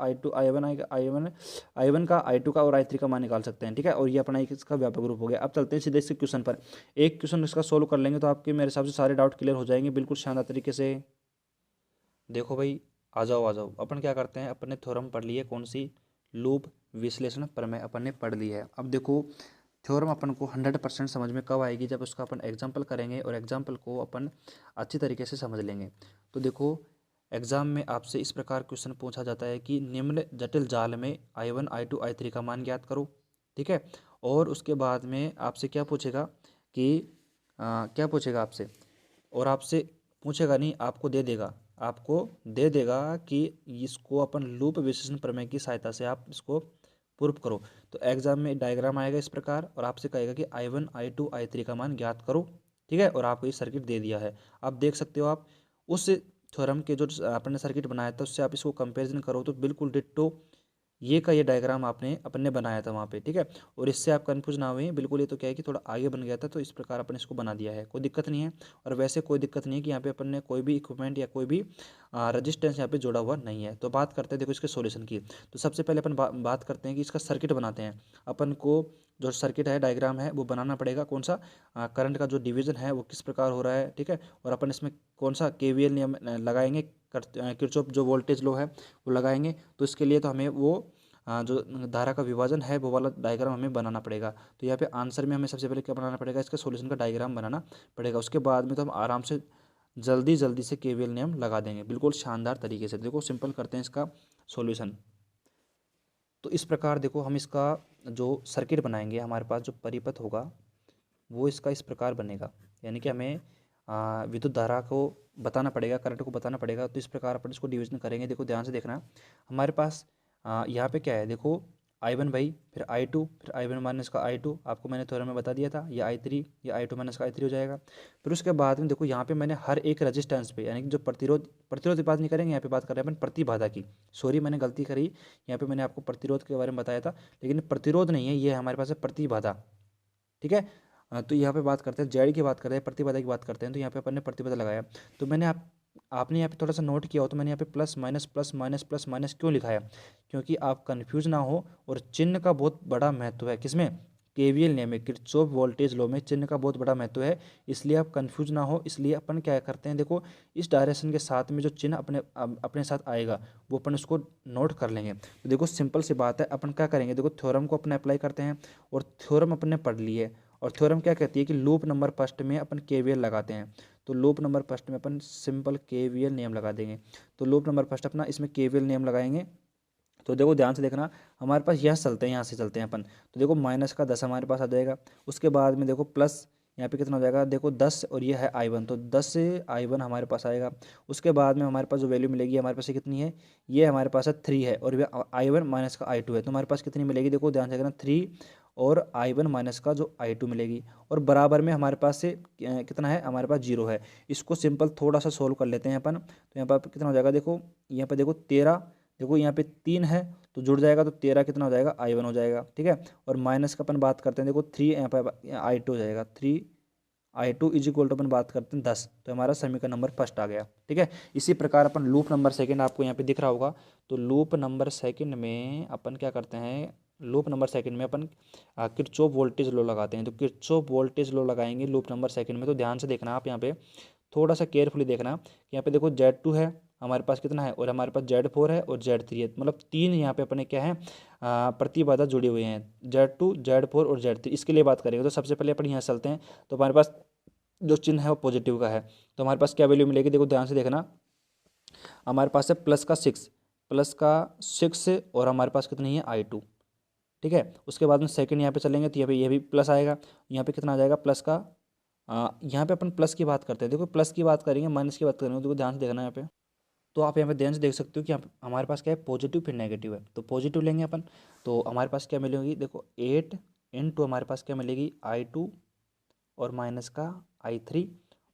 I1 का I2 का और I3 का मान निकाल सकते हैं। ठीक है, और ये अपना एक इसका व्यापक रूप हो गया। अब चलते हैं सीधे इसके क्वेश्चन पर। एक क्वेश्चन इसका सोल्व कर लेंगे तो आपके मेरे हिसाब से सारे डाउट क्लियर हो जाएंगे बिल्कुल शानदार तरीके से। देखो भाई, आ जाओ। अपन क्या करते हैं, अपन ने थ्योरम पढ़ ली है, कौन सी, लूप विश्लेषण प्रमेय अपन ने पढ़ ली है। अब देखो थ्योरम अपन को 100% समझ में कब आएगी, जब उसका अपन एग्जाम्पल करेंगे और एग्जाम्पल को अपन अच्छी तरीके से समझ लेंगे। तो देखो एग्जाम में आपसे इस प्रकार क्वेश्चन पूछा जाता है कि निम्न जटिल जाल में I1 I2 I3 का मान ज्ञात करो। ठीक है, और उसके बाद में आपसे क्या पूछेगा कि क्या पूछेगा आपसे, और आपसे पूछेगा नहीं, आपको दे देगा कि इसको अपन लूप विश्लेषण प्रमेय की सहायता से आप इसको प्रूफ करो। तो एग्जाम में डायग्राम आएगा इस प्रकार, और आपसे कहेगा कि I1 I2 I3 का मान ज्ञात करो। ठीक है, और आपको ये सर्किट दे दिया है। आप देख सकते हो, आप उस थ्योरम के जो अपन ने सर्किट बनाया था उससे आप इसको कंपेरिजन करो तो बिल्कुल डिट्टो ये का ये डायग्राम अपन ने बनाया था वहाँ पे। ठीक है, और इससे आप कंफ्यूज ना हुए बिल्कुल। ये तो क्या है कि थोड़ा आगे बन गया था, तो इस प्रकार अपन इसको बना दिया है, कोई दिक्कत नहीं है। और वैसे कोई दिक्कत नहीं है कि यहाँ पे अपन ने कोई भी इक्विपमेंट या कोई भी रजिस्टेंस यहाँ पे जोड़ा हुआ नहीं है। तो बात करते हैं देखो इसके सॉल्यूशन की। तो सबसे पहले अपन बात करते हैं कि इसका सर्किट बनाते हैं। अपन को जो सर्किट है, डायग्राम है, वो बनाना पड़ेगा। कौन सा, करंट का जो डिवीजन है वो किस प्रकार हो रहा है। ठीक है, और अपन इसमें कौन सा KVL नियम लगाएंगे, किरचॉफ जो वोल्टेज लॉ है वो लगाएंगे। तो इसके लिए तो हमें वो जो धारा का विभाजन है वो वाला डायग्राम हमें बनाना पड़ेगा। तो यहाँ पे आंसर में हमें सबसे पहले क्या बनाना पड़ेगा, इसका सॉल्यूशन का डायग्राम बनाना पड़ेगा। उसके बाद में तो हम आराम से जल्दी से KVL नियम लगा देंगे बिल्कुल शानदार तरीके से। देखो सिंपल करते हैं इसका सॉल्यूशन। तो इस प्रकार देखो हम इसका जो सर्किट बनाएंगे, हमारे पास जो परिपथ होगा वो इसका इस प्रकार बनेगा। यानी कि हमें विद्युत धारा को बताना पड़ेगा, करंट को बताना पड़ेगा। तो इस प्रकार अपन इसको डिवीजन करेंगे। देखो ध्यान से देखना, हमारे पास यहाँ पे क्या है, देखो I1 भाई, फिर I2, फिर I1 माइनस का I2, आपको मैंने थ्योरम में बता दिया था। ये I3, ये I2 माइनस का I3 हो जाएगा। फिर उसके बाद में देखो यहाँ पे मैंने हर एक रेजिस्टेंस पे, यानी कि जो प्रतिरोध की बात नहीं करेंगे, यहाँ पे बात कर रहे हैं अपन प्रतिबाधा की। सॉरी मैंने गलती करी, यहाँ पे मैंने आपको प्रतिरोध के बारे में बताया था, लेकिन प्रतिरोध नहीं है, ये हमारे पास है प्रतिबाधा। ठीक है, तो यहाँ पे बात करते हैं जेड की बात करते हैं, प्रतिबाधा की बात करते हैं। तो यहाँ पे अपन ने प्रतिबाधा लगाया। तो मैंने आपने यहाँ पे थोड़ा सा नोट किया हो तो मैंने यहाँ पे प्लस माइनस क्यों लिखा है, क्योंकि आप कंफ्यूज ना हो। और चिन्ह का बहुत बड़ा महत्व है, किसमें, KVL नियम में, किरचॉफ वोल्टेज लॉ में चिन्ह का बहुत बड़ा महत्व है, इसलिए आप कंफ्यूज ना हो। इसलिए अपन क्या करते हैं, देखो इस डायरेक्शन के साथ में जो चिन्ह अपने साथ आएगा वो अपन उसको नोट कर लेंगे। तो देखो सिंपल सी बात है, अपन क्या करेंगे, देखो थ्योरम को अपन अप्लाई करते हैं, और थ्योरम अपन ने पढ़ ली है। और थ्योरम क्या कहती है कि लूप नंबर फर्स्ट में अपन KVL लगाते हैं। तो लूप नंबर फर्स्ट में अपन सिंपल KVL नियम लगा देंगे। तो लूप नंबर फर्स्ट अपना इसमें KVL नियम लगाएंगे। तो देखो ध्यान से देखना, हमारे पास यहाँ चलते हैं, यहाँ से चलते हैं अपन। तो देखो -10 हमारे पास आ जाएगा। उसके बाद में देखो प्लस यहाँ पे कितना हो जाएगा, देखो 10 और ये है I1, तो 10 से I1 हमारे पास आएगा। उसके बाद में हमारे पास जो वैल्यू मिलेगी, हमारे पास ये कितनी है, ये हमारे पास है 3 है, और ये I1 माइनस का I2 है। तो हमारे पास कितनी मिलेगी, देखो ध्यान से देखना, 3 और I1 माइनस का जो I2 मिलेगी। और बराबर में हमारे पास से कितना है, हमारे पास 0 है। इसको सिंपल थोड़ा सा सोल्व कर लेते हैं अपन। तो यहाँ पर कितना हो जाएगा, देखो यहाँ पर देखो 13, देखो यहाँ पे 3 है, तो जुड़ जाएगा, तो 13 कितना हो जाएगा I1 हो जाएगा, ठीक है। और माइनस का अपन बात करते हैं, देखो 3 यहाँ पर I2 हो जाएगा, 3I2 इज इक्वल टू अपन बात करते हैं 10, तो हमारा समीकरण नंबर फर्स्ट आ गया, ठीक है। इसी प्रकार अपन लूप नंबर सेकंड, आपको यहाँ पे दिख रहा होगा, तो लूप नंबर सेकंड में अपन क्या करते हैं, लूप नंबर सेकंड में अपन किरचॉफ वोल्टेज लॉ लगाते हैं। तो किरचॉफ वोल्टेज लॉ लगाएंगे लूप नंबर सेकंड में, तो ध्यान से देखना आप यहाँ पे, थोड़ा सा केयरफुली देखना कि यहाँ पे देखो Z2 है हमारे पास कितना है, और हमारे पास Z4 है और Z3 है, मतलब तीन यहाँ पे अपने क्या है प्रतिबाधा जुड़ी हुई हैं, Z2 Z4 और Z3। इसके लिए बात करेंगे तो सबसे पहले अपन यहाँ चलते हैं, तो हमारे पास जो चिन्ह है वो पॉजिटिव का है, तो हमारे पास क्या वैल्यू मिलेगी, देखो ध्यान से देखना, हमारे पास है +6 और हमारे पास कितनी है I2, ठीक है। उसके बाद में सेकंड यहाँ पे चलेंगे तो यहाँ पे ये भी प्लस आएगा, यहाँ पे कितना आ जाएगा प्लस का, यहाँ पे अपन प्लस की बात करते हैं, देखो प्लस की बात करेंगे माइनस की बात करेंगे, देखो ध्यान से देखना यहाँ पे, तो आप यहाँ पे ध्यान से देख सकते हो कि हमारे पास क्या है पॉजिटिव फिर नेगेटिव है, तो पॉजिटिव लेंगे अपन, तो हमारे पास क्या मिलेगी, देखो 8 इंटू हमारे पास क्या मिलेगी I2 और माइनस का I3,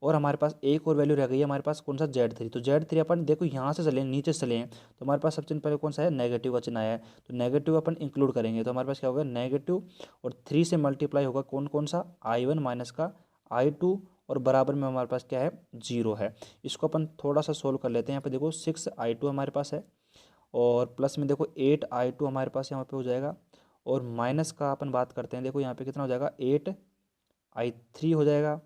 और हमारे पास एक और वैल्यू रह गई है हमारे पास कौन सा Z3, तो Z3 अपन देखो यहाँ से चले नीचे से चले हैं, तो हमारे पास सबसे पहले कौन सा है नेगेटिव का चिन्ह आया है, तो नेगेटिव अपन इंक्लूड करेंगे, तो हमारे पास क्या होगा नेगेटिव और 3 से मल्टीप्लाई होगा कौन कौन सा I1 माइनस का I2, और बराबर में हमारे पास क्या है 0 है। इसको अपन थोड़ा सा सोल्व कर लेते हैं, यहाँ पे देखो 6I2 हमारे पास है, और प्लस में देखो 8I2 हमारे पास यहाँ पे हो जाएगा, और माइनस का अपन बात करते हैं, देखो यहाँ पे कितना हो जाएगा 8I3 हो जाएगा,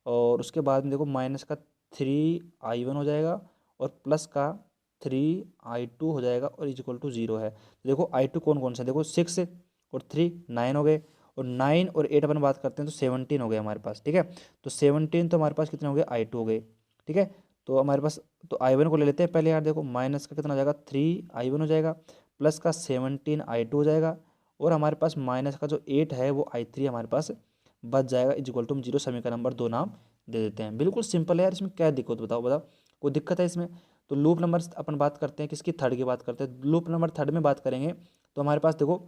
और उसके बाद में देखो माइनस का 3I1 हो जाएगा, और प्लस का 3I2 हो जाएगा, और इज इक्वल टू 0 है। तो देखो I2 कौन कौन सा, देखो 6 और 3 9 हो गए, और 9 और 8 अपन बात करते हैं तो 17 हो गए हमारे पास, ठीक है। तो 17 तो हमारे पास कितने हो गए I2 हो गए, ठीक है। तो हमारे पास तो I1 को ले लेते हैं पहले यार, देखो माइनस का कितना हो जाएगा 3I1 हो जाएगा, प्लस का 17I2 हो जाएगा, और हमारे पास माइनस का जो 8 है वो I3 हमारे पास बच जाएगा, इज इक्वल टू हम 0, समीकरण नंबर 2 नाम दे देते हैं। बिल्कुल सिंपल है यार, इसमें क्या दिक्कत बताओ बताओ, कोई दिक्कत है इसमें। तो लूप नंबर अपन बात करते हैं किसकी, थर्ड की बात करते हैं, लूप नंबर थर्ड में बात करेंगे, तो हमारे पास देखो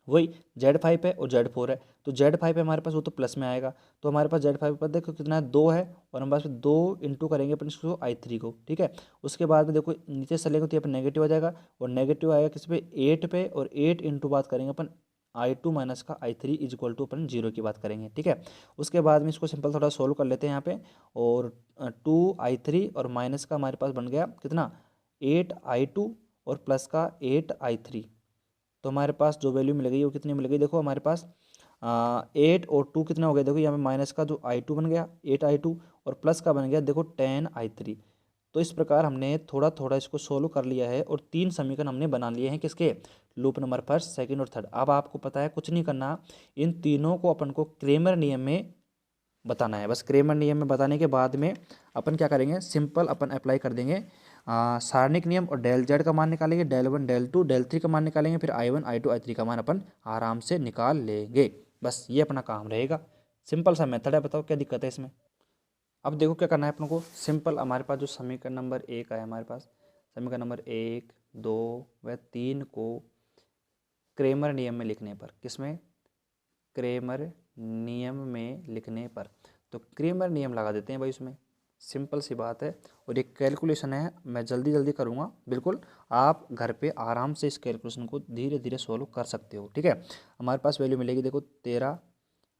वही Z5 है और Z4 है, तो Z5 है हमारे पास वो तो प्लस में आएगा, तो हमारे पास Z5 पर देखो कितना है 2 है, और हमारे पास 2 इंटू करेंगे अपन इसको I3 को, ठीक है। उसके बाद में देखो नीचे चलेंगे तो यहाँ पर नेगेटिव आ जाएगा, और नेगेटिव आएगा किस पे 8 पे, और 8 इंटू बात करेंगे अपन I2 माइनस का I3 इज इक्वल टू अपन 0 की बात करेंगे, ठीक है। उसके बाद में इसको सिंपल थोड़ा सोल्व कर लेते हैं यहाँ पे, और 2I3 और माइनस का हमारे पास बन गया कितना 8I2 और प्लस का 8I3, तो हमारे पास जो वैल्यू मिल गई वो कितनी मिल गई, देखो हमारे पास 8 और 2 कितना हो गया, देखो यहाँ पे माइनस का जो I2 बन गया 8I2, और प्लस का बन गया देखो 10I3। तो इस प्रकार हमने थोड़ा थोड़ा इसको सोल्व कर लिया है, और 3 समीकरण हमने बना लिए हैं किसके, लूप नंबर फर्स्ट सेकंड और थर्ड। अब आपको पता है कुछ नहीं करना, इन तीनों को अपन को क्रेमर नियम में बताना है, बस क्रेमर नियम में बताने के बाद में अपन क्या करेंगे, सिंपल अपन अप्लाई कर देंगे सारणिक नियम, और डेल जेड का मान निकालेंगे, डेल 1 डेल 2 डेल 3 का मान निकालेंगे, फिर I1 I2 I3 का मान अपन आराम से निकाल लेंगे। बस ये अपना काम रहेगा, सिंपल सा मेथड है, बताओ क्या दिक्कत है इसमें। अब देखो क्या करना है अपन को, सिंपल हमारे पास जो समीकरण नंबर 1 है, हमारे पास समीकरण नंबर 1 2 व 3 को क्रेमर नियम में लिखने पर, किसमें क्रेमर नियम में लिखने पर, तो क्रेमर नियम लगा देते हैं भाई उसमें, सिंपल सी बात है। और ये कैलकुलेशन है, मैं जल्दी जल्दी करूँगा, बिल्कुल आप घर पे आराम से इस कैलकुलेशन को धीरे धीरे सॉल्व कर सकते हो, ठीक है। हमारे पास वैल्यू मिलेगी देखो 13,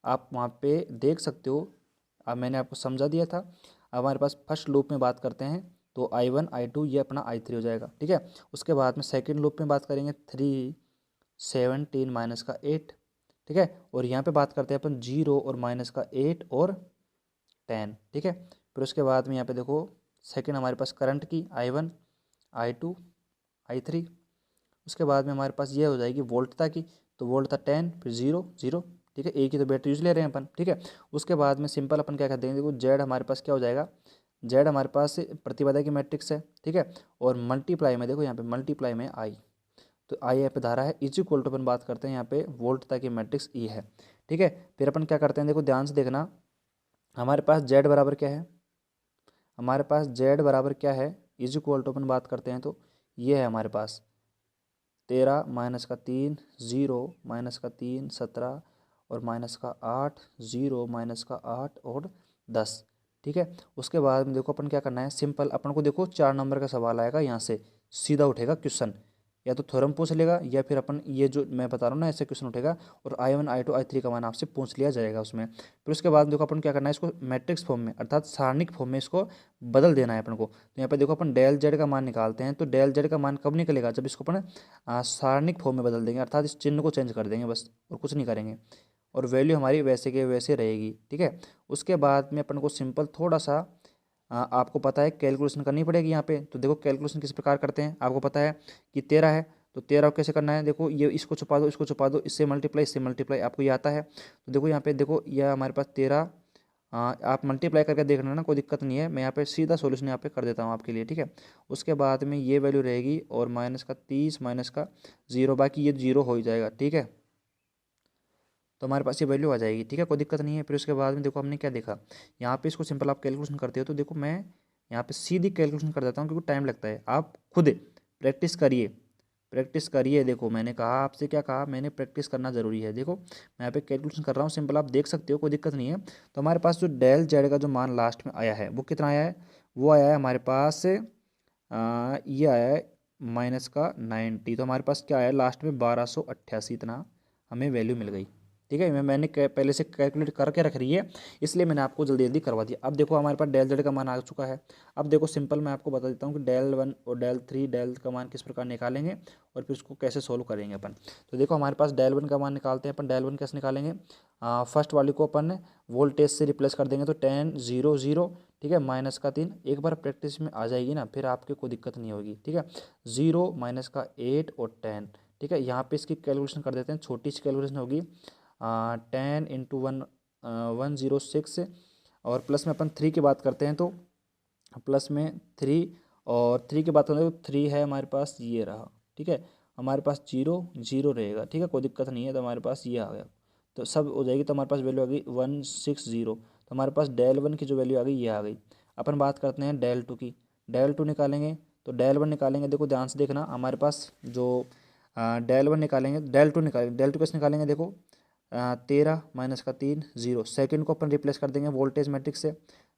आप वहाँ पे देख सकते हो, अब मैंने आपको समझा दिया था। अब हमारे पास फर्स्ट लूप में बात करते हैं, तो I1 I2 ये अपना I3 हो जाएगा, ठीक है। उसके बाद में सेकेंड लूप में बात करेंगे 3 17 माइनस का 8, ठीक है। और यहाँ पे बात करते हैं अपन 0 और माइनस का 8 और 10, ठीक है। फिर उसके बाद में यहाँ पे देखो सेकंड हमारे पास करंट की I1 I2 I3, उसके बाद में हमारे पास ये हो जाएगी वोल्टता की, तो वोल्ट था 10 फिर 0 0, ठीक है, एक ही तो बैटरी यूज ले रहे हैं अपन, ठीक है। उसके बाद में सिंपल अपन क्या कहते हैं, देखो जेड हमारे पास क्या हो जाएगा, जेड हमारे पास प्रतिबाधा की मैट्रिक्स है, ठीक है। और मल्टीप्लाई में देखो यहाँ पे मल्टीप्लाई में आई, तो आई यहाँ पे धारा है, इज इक्वल टू अपन बात करते हैं यहाँ पे वोल्टता की मैट्रिक्स ई है, ठीक है। फिर अपन क्या करते हैं, देखो ध्यान से देखना, हमारे पास जेड बराबर क्या है, हमारे पास जेड बराबर क्या है, इज इक्वल टू अपन बात करते हैं तो ये है हमारे पास 13 माइनस का 3 0 माइनस का 3 17 और माइनस का 8 0 माइनस का 8 और 10, ठीक है। उसके बाद में देखो अपन क्या करना है, सिंपल अपन को देखो 4 नंबर का सवाल आएगा, यहाँ से सीधा उठेगा क्वेश्चन, या तो थ्योरम पूछ लेगा या फिर अपन ये जो मैं बता रहा हूँ ना ऐसे क्वेश्चन उठेगा और I1 I2 I3 का मान आपसे पूछ लिया जाएगा उसमें। फिर उसके बाद देखो अपन क्या करना है, इसको मैट्रिक्स फॉर्म में अर्थात सारणिक फॉर्म में इसको बदल देना है अपन को। तो यहाँ पे देखो अपन डेल जेड का मान निकालते हैं, तो डेल जेड का मान कब निकलेगा, जब इसको अपन सारणिक फॉर्म में बदल देंगे, अर्थात इस चिन्ह को चेंज कर देंगे बस, और कुछ नहीं करेंगे, और वैल्यू हमारी वैसे के वैसे रहेगी। ठीक है, उसके बाद में अपन को सिंपल थोड़ा सा आपको पता है कैलकुलेशन करनी पड़ेगी यहाँ पे। तो देखो कैलकुलेशन किस प्रकार करते हैं, आपको पता है कि 13 है, तो 13 कैसे करना है, देखो ये इसको छुपा दो, इसको छुपा दो, इससे मल्टीप्लाई आपको ये आता है। तो देखो यहाँ पे देखो यह हमारे पास 13, आप मल्टीप्लाई करके देख लेना, कोई दिक्कत नहीं है, मैं यहाँ पे सीधा सोल्यूशन यहाँ पे कर देता हूँ आपके लिए। ठीक है, उसके बाद में ये वैल्यू रहेगी और माइनस का 30 माइनस का 0, बाकी ये 0 हो ही जाएगा। ठीक है, तो हमारे पास ये वैल्यू आ जाएगी। ठीक है, कोई दिक्कत नहीं है। फिर उसके बाद में देखो हमने क्या देखा, यहाँ पे इसको सिंपल आप कैलकुलेशन करते हो, तो देखो मैं यहाँ पे सीधी कैलकुलेशन कर देता हूँ क्योंकि टाइम लगता है। आप खुद प्रैक्टिस करिए, प्रैक्टिस करिए। देखो मैंने कहा आपसे, क्या कहा मैंने, प्रैक्टिस करना ज़रूरी है। देखो मैं यहाँ पे कैलकुलेशन कर रहा हूँ, सिंपल आप देख सकते हो, कोई दिक्कत नहीं है। तो हमारे पास जो डेल जेड का जो मान लास्ट में आया है वो कितना आया है, वो आया है हमारे पास ये आया है माइनस का 90। तो हमारे पास क्या आया लास्ट में 1288, इतना हमें वैल्यू मिल गई। ठीक है, मैंने पहले से कैलकुलेट करके रख रही है, इसलिए मैंने आपको जल्दी जल्दी करवा दिया। अब देखो हमारे पास डेल जेड का मान आ चुका है। अब देखो सिंपल मैं आपको बता देता हूँ कि डेल 1 और डेल 3 डेल का मान किस प्रकार निकालेंगे और फिर उसको कैसे सोल्व करेंगे अपन। तो देखो हमारे पास डेल 1 का मान निकालते हैं अपन। डेल 1 कैसे निकालेंगे, फर्स्ट वाली को अपन वोल्टेज से रिप्लेस कर देंगे, तो 10 0 0। ठीक है, माइनस का 3, एक बार प्रैक्टिस में आ जाएगी ना फिर आपके कोई दिक्कत नहीं होगी। ठीक है, 0 माइनस का 8 और 10। ठीक है, यहाँ पे इसकी कैलकुलेशन कर देते हैं, छोटी सी कैलकुलेशन होगी, 10 इंटू 106, और प्लस में अपन 3 की बात करते हैं, तो प्लस में 3 और 3 की बात करते हैं तो 3 है हमारे पास, ये रहा। ठीक है, हमारे पास 0 0 रहेगा। ठीक है, कोई दिक्कत नहीं है, तो हमारे पास ये आ गया, तो सब हो जाएगी। तो हमारे पास वैल्यू आ गई 160। तो हमारे पास डेल 1 की जो वैल्यू आ गई ये आ गई। अपन बात करते हैं डेल 2 की। डेल 2 निकालेंगे, तो डेल 1 निकालेंगे, देखो ध्यान से देखना, हमारे पास जो डेल 1 निकालेंगे, डेल 2 निकालेंगे, डेल 2 कैसे निकालेंगे, देखो 13 माइनस का 3 0, सेकंड को अपन रिप्लेस कर देंगे वोल्टेज मैट्रिक्स से,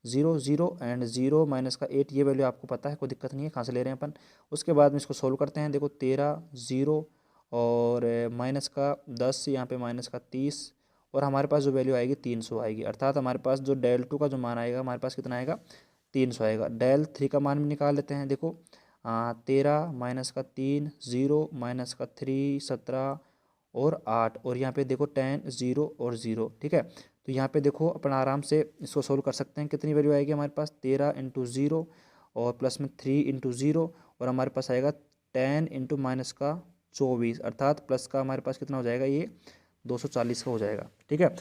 0 0 एंड 0 माइनस का 8, ये वैल्यू आपको पता है, कोई दिक्कत नहीं है, कहाँ से ले रहे हैं अपन। उसके बाद में इसको सोल्व करते हैं, देखो 13 0 और माइनस का 10, यहाँ पे माइनस का 30, और हमारे पास जो वैल्यू आएगी 300 आएगी। अर्थात हमारे पास जो डेल 2 का जो मान आएगा हमारे पास कितना आएगा, 300 आएगा। डेल 3 का मान भी निकाल लेते हैं, देखो 13 माइनस का 3 0 माइनस का 3 17 और 8, और यहाँ पे देखो 10 0 और 0। ठीक है, तो यहाँ पे देखो अपन आराम से इसको सोल्व कर सकते हैं। कितनी वैल्यू आएगी हमारे पास, 13 इंटू 0 और प्लस में 3 इंटू 0, और हमारे पास आएगा 10 इंटू माइनस का 24, अर्थात प्लस का हमारे पास कितना हो जाएगा, ये 240 का हो जाएगा। ठीक है,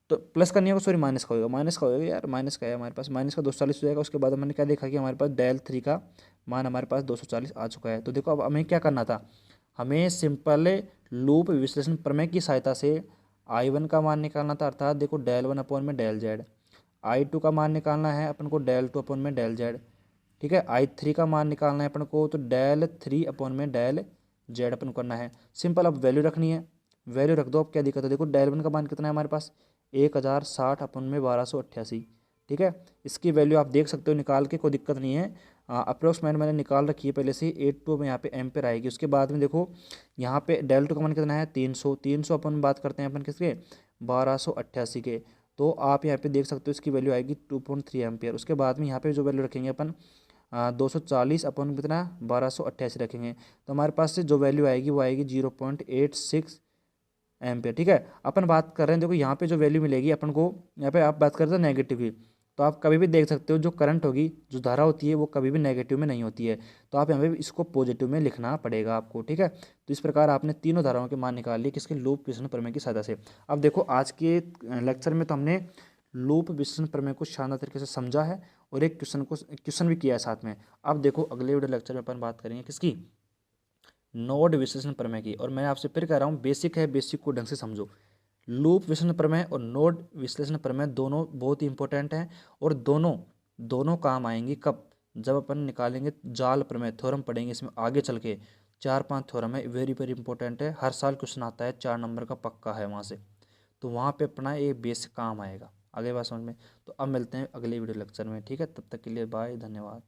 तो प्लस का नहीं होगा, सॉरी माइनस का होगा, माइनस का होगा यार, माइनस का है हमारे पास, माइनस का 240 हो जाएगा। उसके बाद हमने क्या देखा कि हमारे पास डेल 3 का मान हमारे पास 240 आ चुका है। तो देखो अब हमें क्या करना था, हमें सिंपल लूप विश्लेषण प्रमेय की सहायता से I1 का मान निकालना था, अर्थात देखो डेल 1 अपॉन में डेल जेड। I2 का मान निकालना है अपन को डेल 2 अपॉन में डेल जेड। ठीक है, I3 का मान निकालना है अपन को, तो डेल 3 अपॉन में डेल जेड अपन को करना है। सिंपल, अब वैल्यू रखनी है, वैल्यू रख दो। अब क्या दिक्कत है, देखो डेल 1 का मान कितना है हमारे पास, 1060 अपन में 1288। ठीक है, इसकी वैल्यू आप देख सकते हो निकाल के, कोई दिक्कत नहीं है। अप्रोक्सीमेट मैंने निकाल रखी है पहले से, 82 में यहाँ पे एम्पेयर आएगी। उसके बाद में देखो यहाँ पे डेल 2 का मान कितना है, 300। 300 अपन बात करते हैं अपन किसके, 1288 के। तो आप यहाँ पे देख सकते हो इसकी वैल्यू आएगी 2.3 एम्पेयर। उसके बाद में यहाँ पे जो वैल्यू रखेंगे अपन 240 अपन कितना 1288 रखेंगे, तो हमारे पास से जो वैल्यू आएगी वो आएगी 0.86 एम्पेयर। ठीक है, अपन बात कर रहे हैं, देखो यहाँ पे जो वैल्यू मिलेगी अपन को, यहाँ पे आप बात करते हैं नेगेटिव की, तो आप कभी भी देख सकते हो जो करंट होगी, जो धारा होती है वो कभी भी नेगेटिव में नहीं होती है, तो आप यहाँ पे इसको पॉजिटिव में लिखना पड़ेगा आपको। ठीक है, तो इस प्रकार आपने तीनों धाराओं के मान निकाल लिए किसके, लूप विश्लेषण प्रमेय की सहायता से। अब देखो आज के लेक्चर में तो हमने लूप विश्लेषण प्रमेय को शानदार तरीके से समझा है और एक क्वेश्चन भी किया है साथ में। अब देखो अगले वीडियो लेक्चर में अपन बात करेंगे किसकी, नोड विश्लेषण प्रमेय की। और मैं आपसे फिर कह रहा हूँ बेसिक है, बेसिक को ढंग से समझो। लूप विश्लेषण प्रमेय और नोड विश्लेषण प्रमेय दोनों बहुत ही इंपॉर्टेंट हैं, और दोनों काम आएंगी कब, जब अपन निकालेंगे जाल प्रमेय, थ्योरम पढ़ेंगे इसमें आगे चल के। 4-5 थ्योरम है, वेरी वेरी इंपॉर्टेंट है, हर साल क्वेश्चन आता है, 4 नंबर का पक्का है वहाँ से, तो वहाँ पे अपना एक बेसिक काम आएगा। आगे बात समझ में, तो अब मिलते हैं अगले वीडियो लेक्चर में। ठीक है, तब तक के लिए बाय, धन्यवाद।